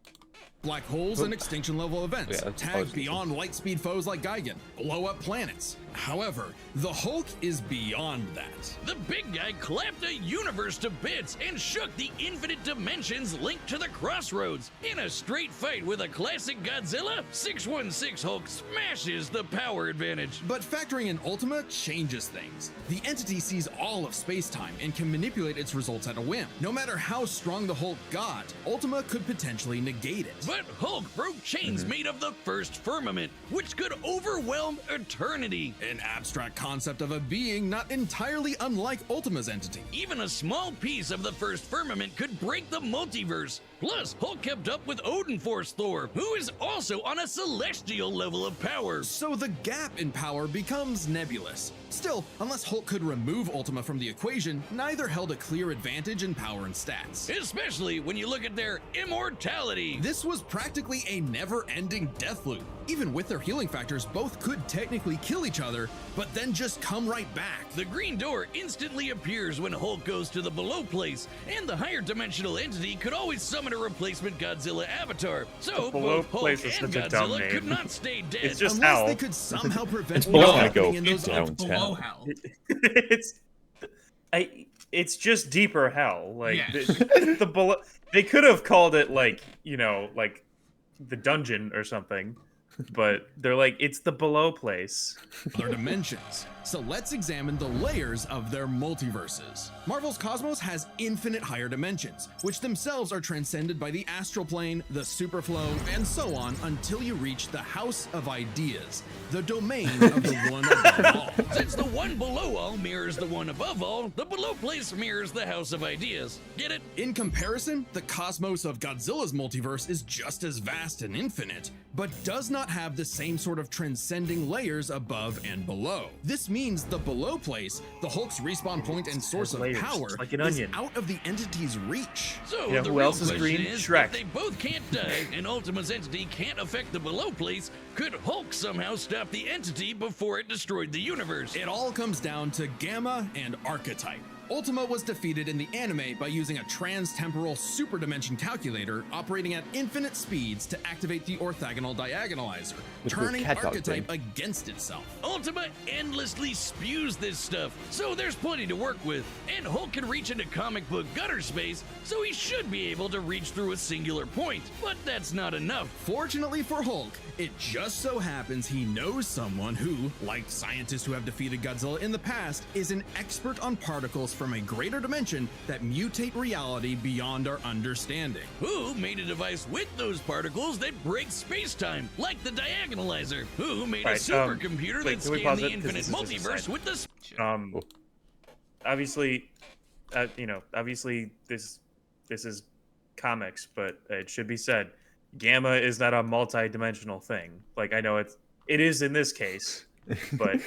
Black holes and extinction level events, Yeah, that's tagged possible. beyond light speed foes like Gigan, blow up planets. However, the Hulk is beyond that. The big guy clapped a universe to bits and shook the infinite dimensions linked to the crossroads. In a straight fight with a classic Godzilla, 616 Hulk smashes the power advantage. But factoring in Ultima changes things. The entity sees all of space-time and can manipulate its results at a whim. No matter how strong the Hulk got, Ultima could potentially negate it. But Hulk broke chains made of the first firmament, which could overwhelm eternity. An abstract concept of a being not entirely unlike Ultima's entity. Even a small piece of the first firmament could break the multiverse. Plus, Hulk kept up with Odin Force Thor, who is also on a celestial level of power. So the gap in power becomes nebulous. Still, unless Hulk could remove Ultima from the equation, neither held a clear advantage in power and stats. Especially when you look at their immortality. This was practically a never-ending death loop. Even with their healing factors, both could technically kill each other, but then just come right back. The green door instantly appears when Hulk goes to the below place, and the higher dimensional entity could always summon a replacement Godzilla avatar. So below both Hulk place is and such a dumb Godzilla could name. not stay dead. It's just Unless hell. they could somehow prevent It's what's below happening go in those down. Below hell. It's just deeper hell. Like Yeah. the below, they could have called it like like the dungeon or something, but they're like it's the below place. other dimensions. So let's examine the layers of their multiverses. Marvel's cosmos has infinite higher dimensions, which themselves are transcended by the astral plane, the superflow, and so on until you reach the House of Ideas, the domain of the one above all. Since the one below all mirrors the one above all, the below place mirrors the House of Ideas. Get it? In comparison, the cosmos of Godzilla's multiverse is just as vast and infinite, but does not have the same sort of transcending layers above and below. This means the below place, the Hulk's respawn point and source of layers, power, like an is onion. out of the entity's reach. So You know the who real else is question green? is, Shrek. if they both can't die and Ultima's entity can't affect the below place, could Hulk somehow stop the entity before it destroyed the universe? It all comes down to gamma and archetype. Ultima was defeated in the anime by using a trans-temporal super dimension calculator operating at infinite speeds to activate the orthogonal diagonalizer, With the turning cat dog archetype thing. against itself. Ultima endlessly spews this stuff, so there's plenty to work with. And Hulk can reach into comic book gutter space, so he should be able to reach through a singular point. But that's not enough. Fortunately for Hulk, it just so happens he knows someone who, like scientists who have defeated Godzilla in the past, is an expert on particles from a greater dimension that mutate reality beyond our understanding. Who made a device with those particles that breaks space-time, like the diagonalizer? Who made a Right, supercomputer wait, that can we scanned pause the it? 'Cause infinite this is just a multiverse side- with the... Obviously, obviously this is comics, but it should be said, Gamma is not a multi-dimensional thing. Like, I know it is in this case, but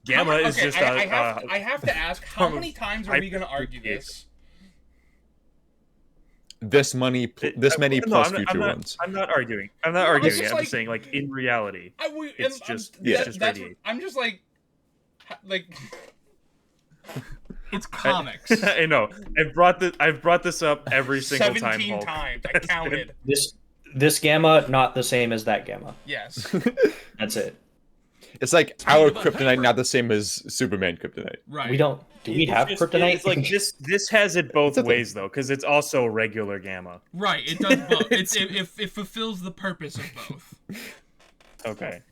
Gamma is just I have to ask, how form of many times are we going to argue hypercommunication. this? This many plus future not, ones. I'm not arguing. I'm not arguing. just I'm like- just saying, like, in reality, it's just radiation. I'm just like it's comics. I know. I've brought this up every single time. 17 Hulk. times. I counted. This Gamma, not the same as that Gamma. Yes. That's it. It's like our kryptonite, not the same as Superman kryptonite. Right. We don't. Do we have It's just- kryptonite? It's like this has it both It's a ways though, because it's also regular Gamma. Right. It does both. It fulfills the purpose of both. Okay.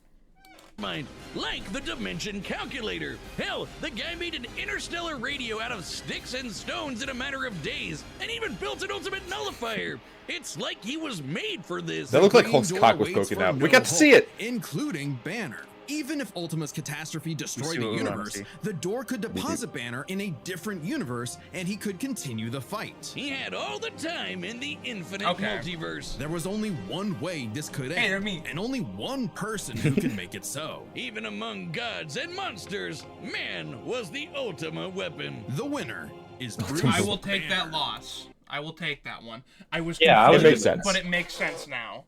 Mind, like the dimension calculator. Hell, the guy made an interstellar radio out of sticks and stones in a matter of days, and even built an ultimate nullifier. It's like he was made for this. That looked like Green Hulk's door cock was waits poking for out. no We got to see Hulk, it. including Banner. Even if Ultima's catastrophe destroyed see the what we wanna universe, see. the door could deposit Banner in a different universe, and he could continue the fight. He had all the time in the infinite Okay. multiverse. There was only one way this could end, Hey, they're me. and only one person who could make it so. Even among gods and monsters, man was the Ultima weapon. The winner is Bruce I will take Banner. that loss. I will take that one. I was Yeah, I was confused, It makes sense. but it makes sense now.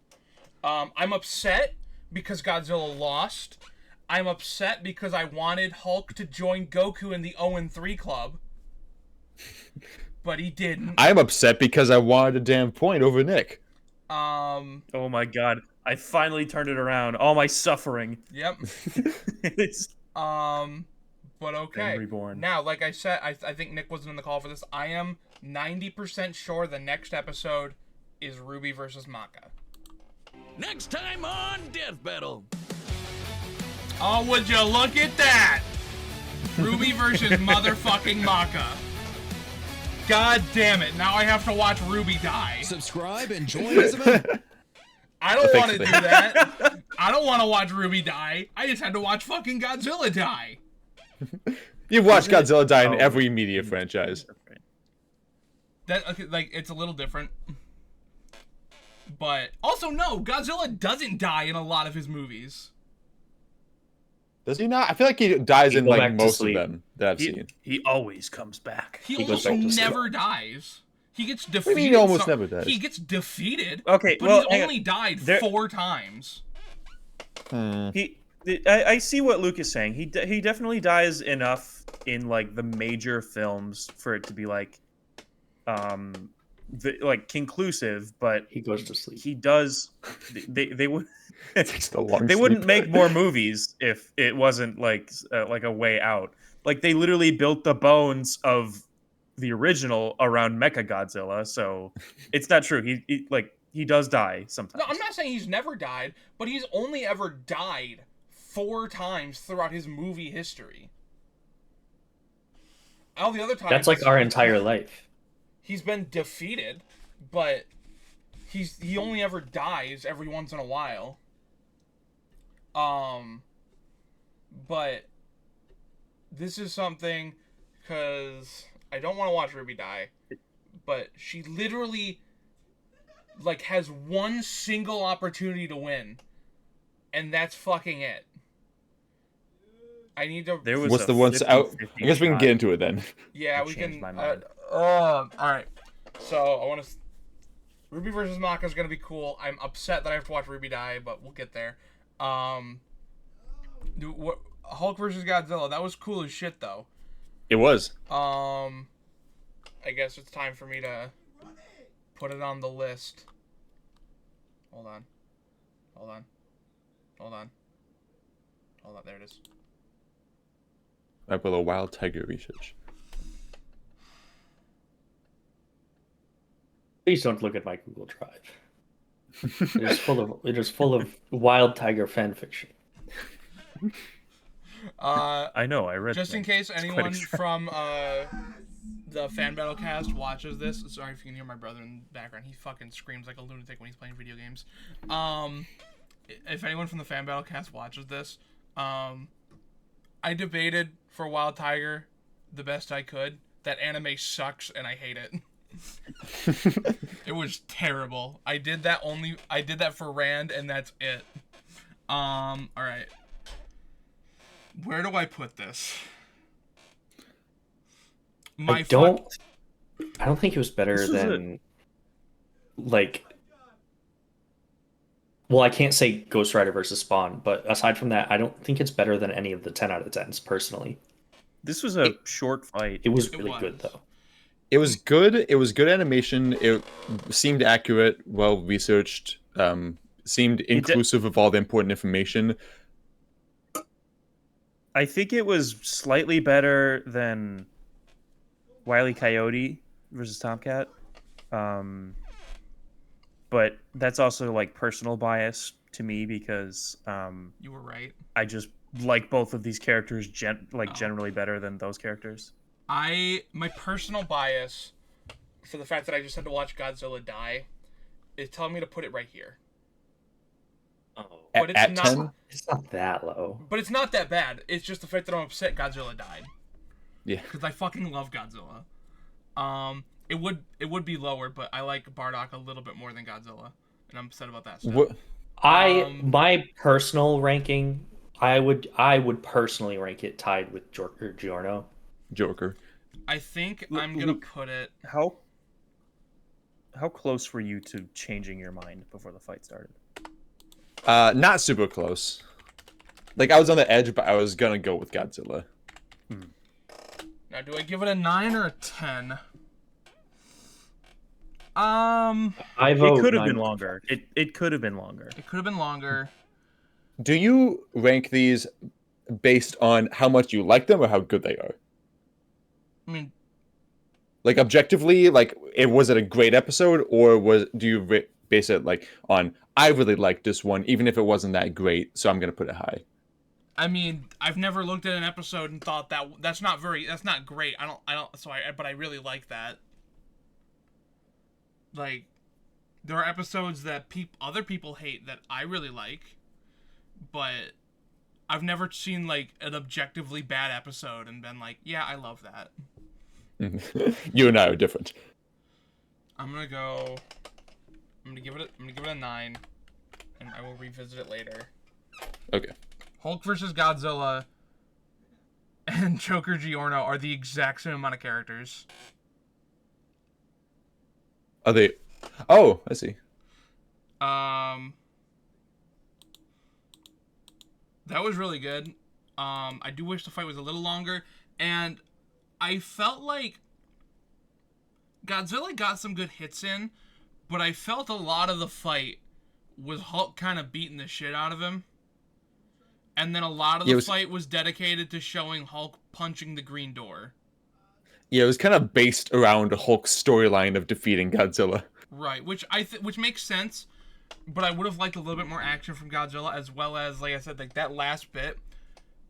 I'm upset because Godzilla lost. I'm upset because I wanted Hulk to join Goku in the 0-3 club, but he didn't. I'm upset because I wanted a damn point over Nick. Um. Oh my god. I finally turned it around. All my suffering. Yep. It's But okay. Been reborn. Now, like I said, I think Nick wasn't in the call for this. I am 90% sure the next episode is Ruby versus Maka. Next time on Death Battle. Oh, would you look at that? Ruby versus motherfucking Maka. God damn it. Now I have to watch Ruby die. Subscribe and join us. I don't Thanks want to for do that. that. I don't want to watch Ruby die. I just had to watch fucking Godzilla die. You've watched Godzilla die in every media franchise. That okay, like it's a little different. But also no, Godzilla doesn't die in a lot of his movies. Does he not? I feel like he dies in go like back to most of sleep. them that I've seen. He always comes back. He goes almost back to sleep. never dies. He gets do defeated. you mean he almost never dies? He gets defeated. Okay, but well, he's hang on. only died There- 4 times. I see what Luke is saying. He definitely dies enough in like the major films for it to be like conclusive, but He goes to sleep. he does they would Takes the long they wouldn't sleep. make more movies if it wasn't like a way out. Like they literally built the bones of the original around Mechagodzilla, so it's not true. He does die sometimes. No, I'm not saying he's never died, but he's only ever died 4 times throughout his movie history. All the other times That's like our entire life. he's been defeated, but he only ever dies every once in a while. But this is something because I don't want to watch Ruby die, but she literally like has one single opportunity to win, and that's fucking it. I need to. There was What's a the one? I 50-50 guess we can shot. get into it then. Yeah, That we changed can. my mind. All right. So I want to. Ruby versus Maka is gonna be cool. I'm upset that I have to watch Ruby die, but we'll get there. What Hulk versus Godzilla? That was cool as shit, though. It was. I guess it's time for me to put it on the list. Hold on. Hold on. Hold on. Hold on. There it is. Right below Wild Tiger research. Please don't look at my Google Drive. It is full of Wild Tiger fan fiction. I know. I read. Just in things. case It's quite anyone extra- from the Fan Battle Cast watches this. Sorry if you can hear my brother in the background. He fucking screams like a lunatic when he's playing video games. If anyone from the Fan Battle Cast watches this, I debated for Wild Tiger the best I could. That anime sucks and I hate it. It was terrible. I did that for Rand and that's it. All right. Where do I put this? I don't think it was better This was than like. Well, I can't say Ghost Rider versus Spawn, but aside from that, I don't think it's better than any of the 10 out of 10s personally. This was a short fight. It was It really was. good though. It was good. It was good animation. It seemed accurate, well researched. Seemed inclusive of all the important information. I think it was slightly better than Wile E. Coyote versus Tomcat. But that's also like personal bias to me because You were right. I just like both of these characters generally better than those characters. My personal bias for the fact that I just had to watch Godzilla die is telling me to put it right here. Oh, But it's At not 10? it's not that low. But it's not that bad. It's just the fact that I'm upset Godzilla died. Yeah. Because I fucking love Godzilla. It would be lower, but I like Bardock a little bit more than Godzilla. And I'm upset about that stuff. What? My personal ranking, I would personally rank it tied with Giorno. Joker. I think Look- I'm gonna look. put it. How close were you to changing your mind before the fight started? Not super close. Like I was on the edge, but I was gonna go with Godzilla. Now, do I give it a 9 or a 10? I It vote could have been 9. longer. It could have been longer. It could have been longer. Do you rank these based on how much you like them or how good they are? I mean, Like objectively, like was it a great episode, or do you base it like on I really liked this one, even if it wasn't that great, so I'm gonna put it high. I've never looked at an episode and thought that's not great. But I really like that. Like, there are episodes that other people hate that I really like, but I've never seen like an objectively bad episode and been like, yeah, I love that. You and I are different. I'm gonna give it a 9, and I will revisit it later. Okay. Hulk versus Godzilla and Joker Giorno are the exact same amount of characters. Are they? Oh, I see. That was really good. I do wish the fight was a little longer, and I felt like Godzilla got some good hits in, but I felt a lot of the fight was Hulk kind of beating the shit out of him. And then a lot of the fight was dedicated to showing Hulk punching the green door. Yeah, it was kind of based around Hulk's storyline of defeating Godzilla. Right, which which makes sense, but I would have liked a little bit more action from Godzilla, as well as, like I said, like that last bit.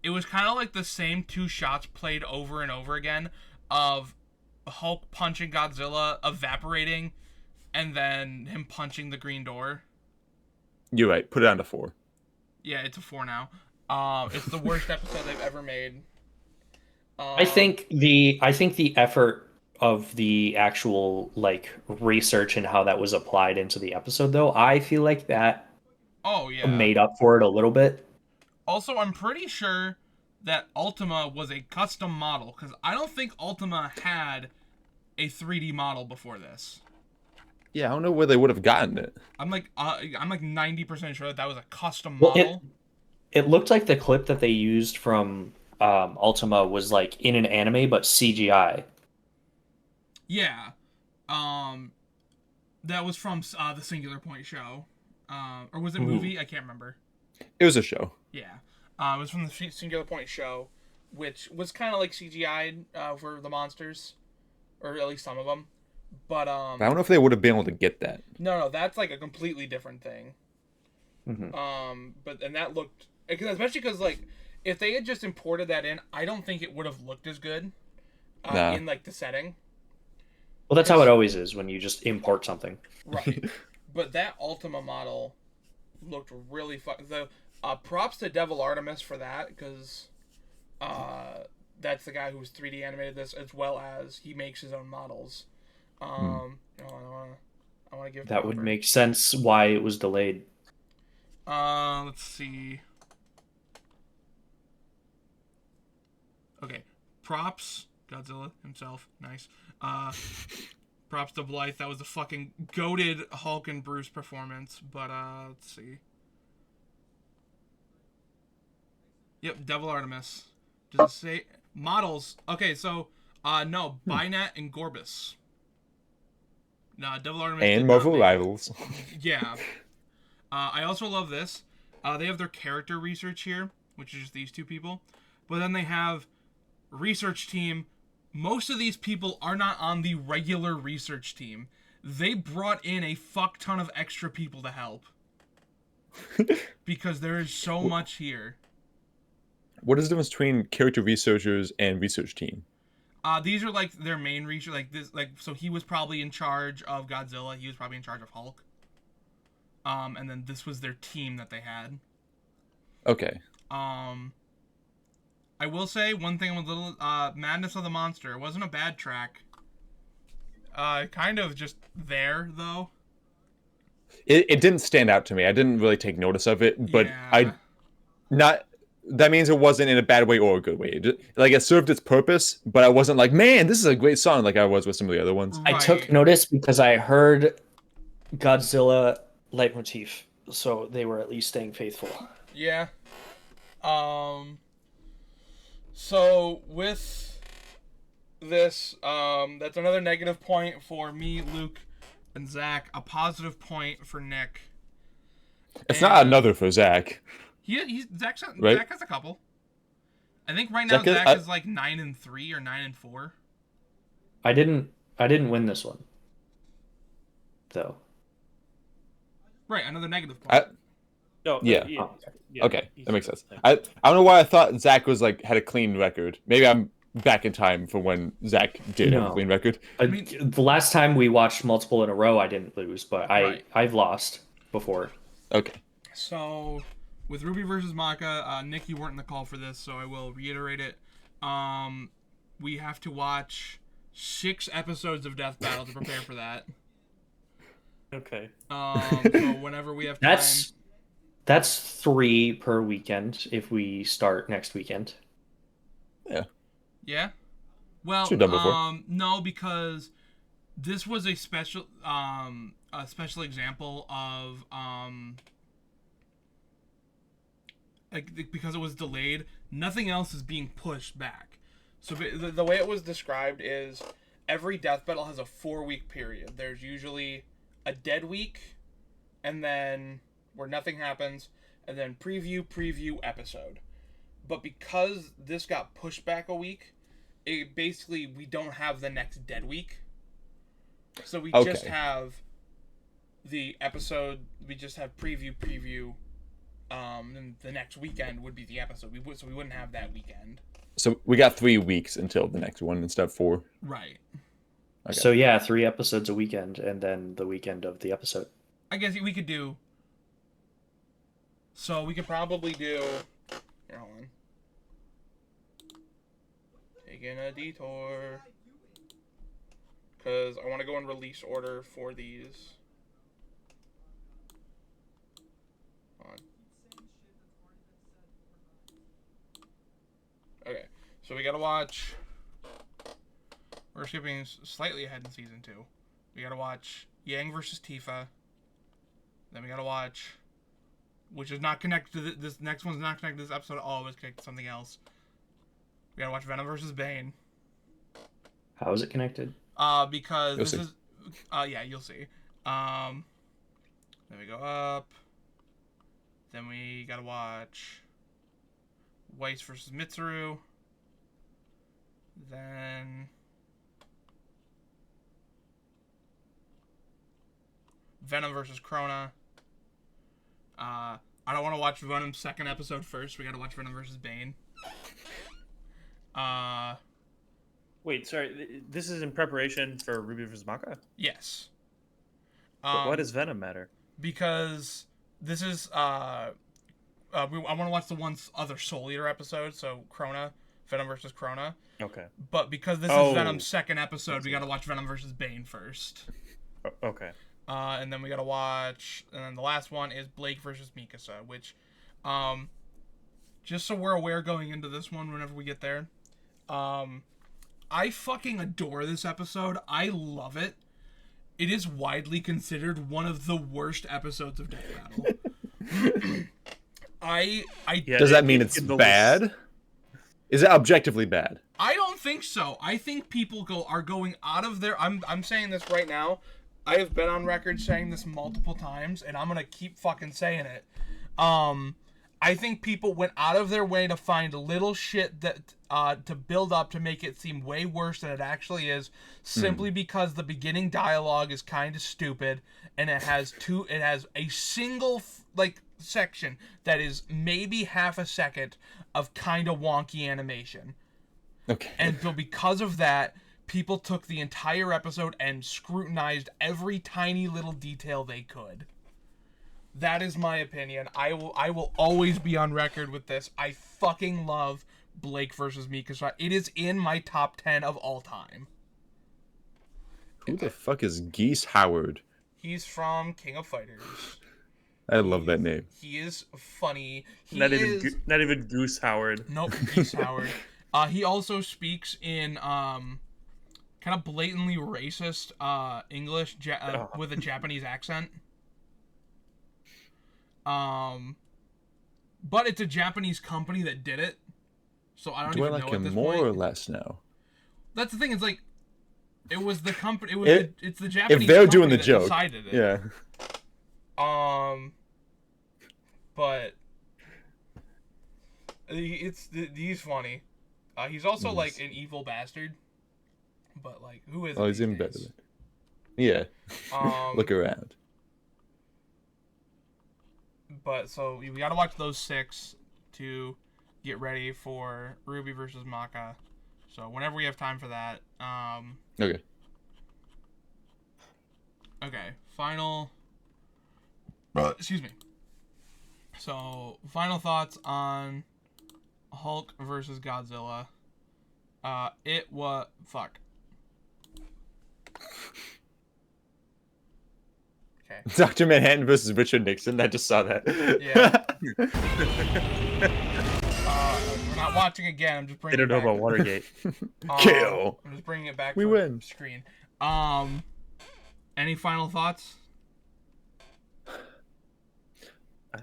It was kind of like the same two shots played over and over again of Hulk punching Godzilla, evaporating, and then him punching the green door. You're right. Put it on to 4. Yeah, it's a 4 now. It's the worst episode they've ever made. I think the effort of the actual like research and how that was applied into the episode, though, I feel like that made up for it a little bit. Also, I'm pretty sure that Ultima was a custom model, because I don't think Ultima had a 3D model before this. Yeah, I don't know where they would have gotten it. I'm like 90% sure that was a custom model. It looked like the clip that they used from Ultima was like in an anime but CGI. Yeah. That was from the Singular Point show. Or was it movie? I can't remember. It was a show. Yeah. It was from the Singular Point show, which was kind of like CGI for the monsters, or at least some of them. But I don't know if they would have been able to get that. no, that's like a completely different thing. But that looked, especially because like if they had just imported that in, I don't think it would have looked as good Nah. in like the setting. Well, that's how it always is when you just import something. Right. But that Ultima model looked really fun. The props to Devil Artemis for that, because that's the guy who's 3D animated this, as well as he makes his own models. I want to give That would proper- make sense why it was delayed. Let's see. Okay, props. Godzilla himself, nice. Props to Blythe. That was a fucking goated Hulk and Bruce performance. But let's see. Yep, Devil Artemis. Does it say models? Okay, so no, Binet and Gorbis. No, Devil Artemis did And not Marvel make it. Rivals. Yeah. I also love this. They have their character research here, which is just these two people. But then they have research team. Most of these people are not on the regular research team. They brought in a fuck ton of extra people to help. Because there is so much here. What is the difference between character researchers and research team? These are like their main research. Like this, like so he was probably in charge of Godzilla. He was probably in charge of Hulk. And then this was their team that they had. Okay. I will say one thing with little Madness of the Monster. It wasn't a bad track. Kind of just there though. It didn't stand out to me. I didn't really take notice of it, but Yeah. that means it wasn't in a bad way or a good way. It served its purpose, but I wasn't like, man, this is a great song like I was with some of the other ones. I took notice because I heard Godzilla leitmotif, so they were at least staying faithful. Yeah. So with this, that's another negative point for me, Luke, and Zach. A positive point for Nick. It's not another for Zach. Zach Right? has a couple. I think right now Zach is like 9-3 or 9-4. I didn't win this one, though. Right, another negative point. No, Yeah. Okay, he's that makes got sense. the thing. I don't know why I thought Zach was had a clean record. Maybe I'm back in time for when Zach did have a No. clean record. The last time we watched multiple in a row, I didn't lose, but Right. I've lost before. Okay. So, with Ruby versus Maka, Nick, you weren't in the call for this, so I will reiterate it. We have to watch 6 episodes of Death Battle to prepare for that. Okay. So whenever we have time. That's 3 per weekend if we start next weekend. Yeah. Well, Should have done before. no, because this was a special example of because it was delayed, nothing else is being pushed back. So the way it was described is every death battle has a 4-week period. There's usually a dead week, and then where nothing happens, and then preview episode. But because this got pushed back a week, it basically we don't have the next dead week. So we just Okay. have the episode. We just have preview. And the next weekend would be the episode. We wouldn't have that weekend. So we got 3 weeks until the next one instead of 4. Right. Okay. So yeah, 3 episodes a weekend, and then the weekend of the episode. I guess we could do. So we could probably do. Here, hold on. Taking a detour. Because I want to go in release order for these. Hold on. Okay, so we gotta watch. We're skipping slightly ahead in season 2. We gotta watch Yang versus Tifa. Then we gotta watch, which is not connected to this next one's not connected to this episode at all. It's connected to something else. We gotta watch Venom versus Bane. How is it connected? Because You'll this see. is, yeah, you'll see. Then we go up. Then we gotta watch Weiss versus Mitsuru. Then Venom versus Krona. I don't want to watch Venom's second episode first. We gotta watch Venom versus Bane. Wait, sorry. This is in preparation for Ruby vs. Maka? Yes. But why does Venom matter? Because this is I want to watch the one other Soul Eater episode, so Krona, Venom versus Krona. Okay. But because this Oh. is Venom's second episode, we got to watch Venom versus Bane first. Okay. And then we got to watch, and then the last one is Blake versus Mikasa, which, just so we're aware going into this one, whenever we get there, I fucking adore this episode. I love it. It is widely considered one of the worst episodes of Death Battle. Yeah, Does that mean it's in the bad? Is it objectively bad? I don't think so. I think people are going out of their. I'm saying this right now. I have been on record saying this multiple times, and I'm gonna keep fucking saying it. I think people went out of their way to find little shit that to build up to make it seem way worse than it actually is, simply because the beginning dialogue is kind of stupid, and it has a single section that is maybe half a second of kind of wonky animation. Okay. And so because of that, people took the entire episode and scrutinized every tiny little detail they could. That is my opinion. I will always be on record with this. I fucking love Blake versus Mikasa. It is in my top 10 of all time. Who the fuck is Geese Howard? He's from King of Fighters. I love that name. He is funny. Not even Goose Howard. Nope, Geese Howard. He also speaks in kind of blatantly racist English with a Japanese accent. But it's a Japanese company that did it, so I don't Do I even like know at him this more point. or less now? That's the thing. It's like it was the company. It's the Japanese. If they're company doing the that joke, decided it. yeah. But he's funny. He's also like an evil bastard. But like, who is? Oh, he's even better than. Yeah. Look around. But so we gotta watch those 6 to get ready for Ruby versus Maka. So whenever we have time for that. Okay. Okay. Final. Excuse me. So final thoughts on Hulk versus Godzilla. It was fuck. Okay. Dr. Manhattan versus Richard Nixon. I just saw that. Yeah. We're not watching again. I'm just They bringing. don't know it back. about Watergate. Kill. I'm just bringing it back. We to win. the screen. Any final thoughts?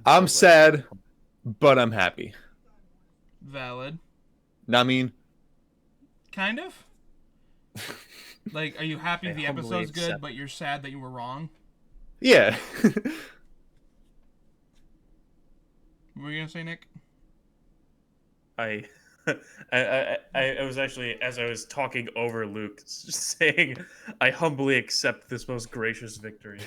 I'm sad, but I'm happy. Valid. I mean, Kind of. Like, are you happy I the humbly episode's good, accept. but you're sad that you were wrong? yeah. What were you gonna say, Nick? I was actually, as I was talking over Luke, saying, I humbly accept this most gracious victory.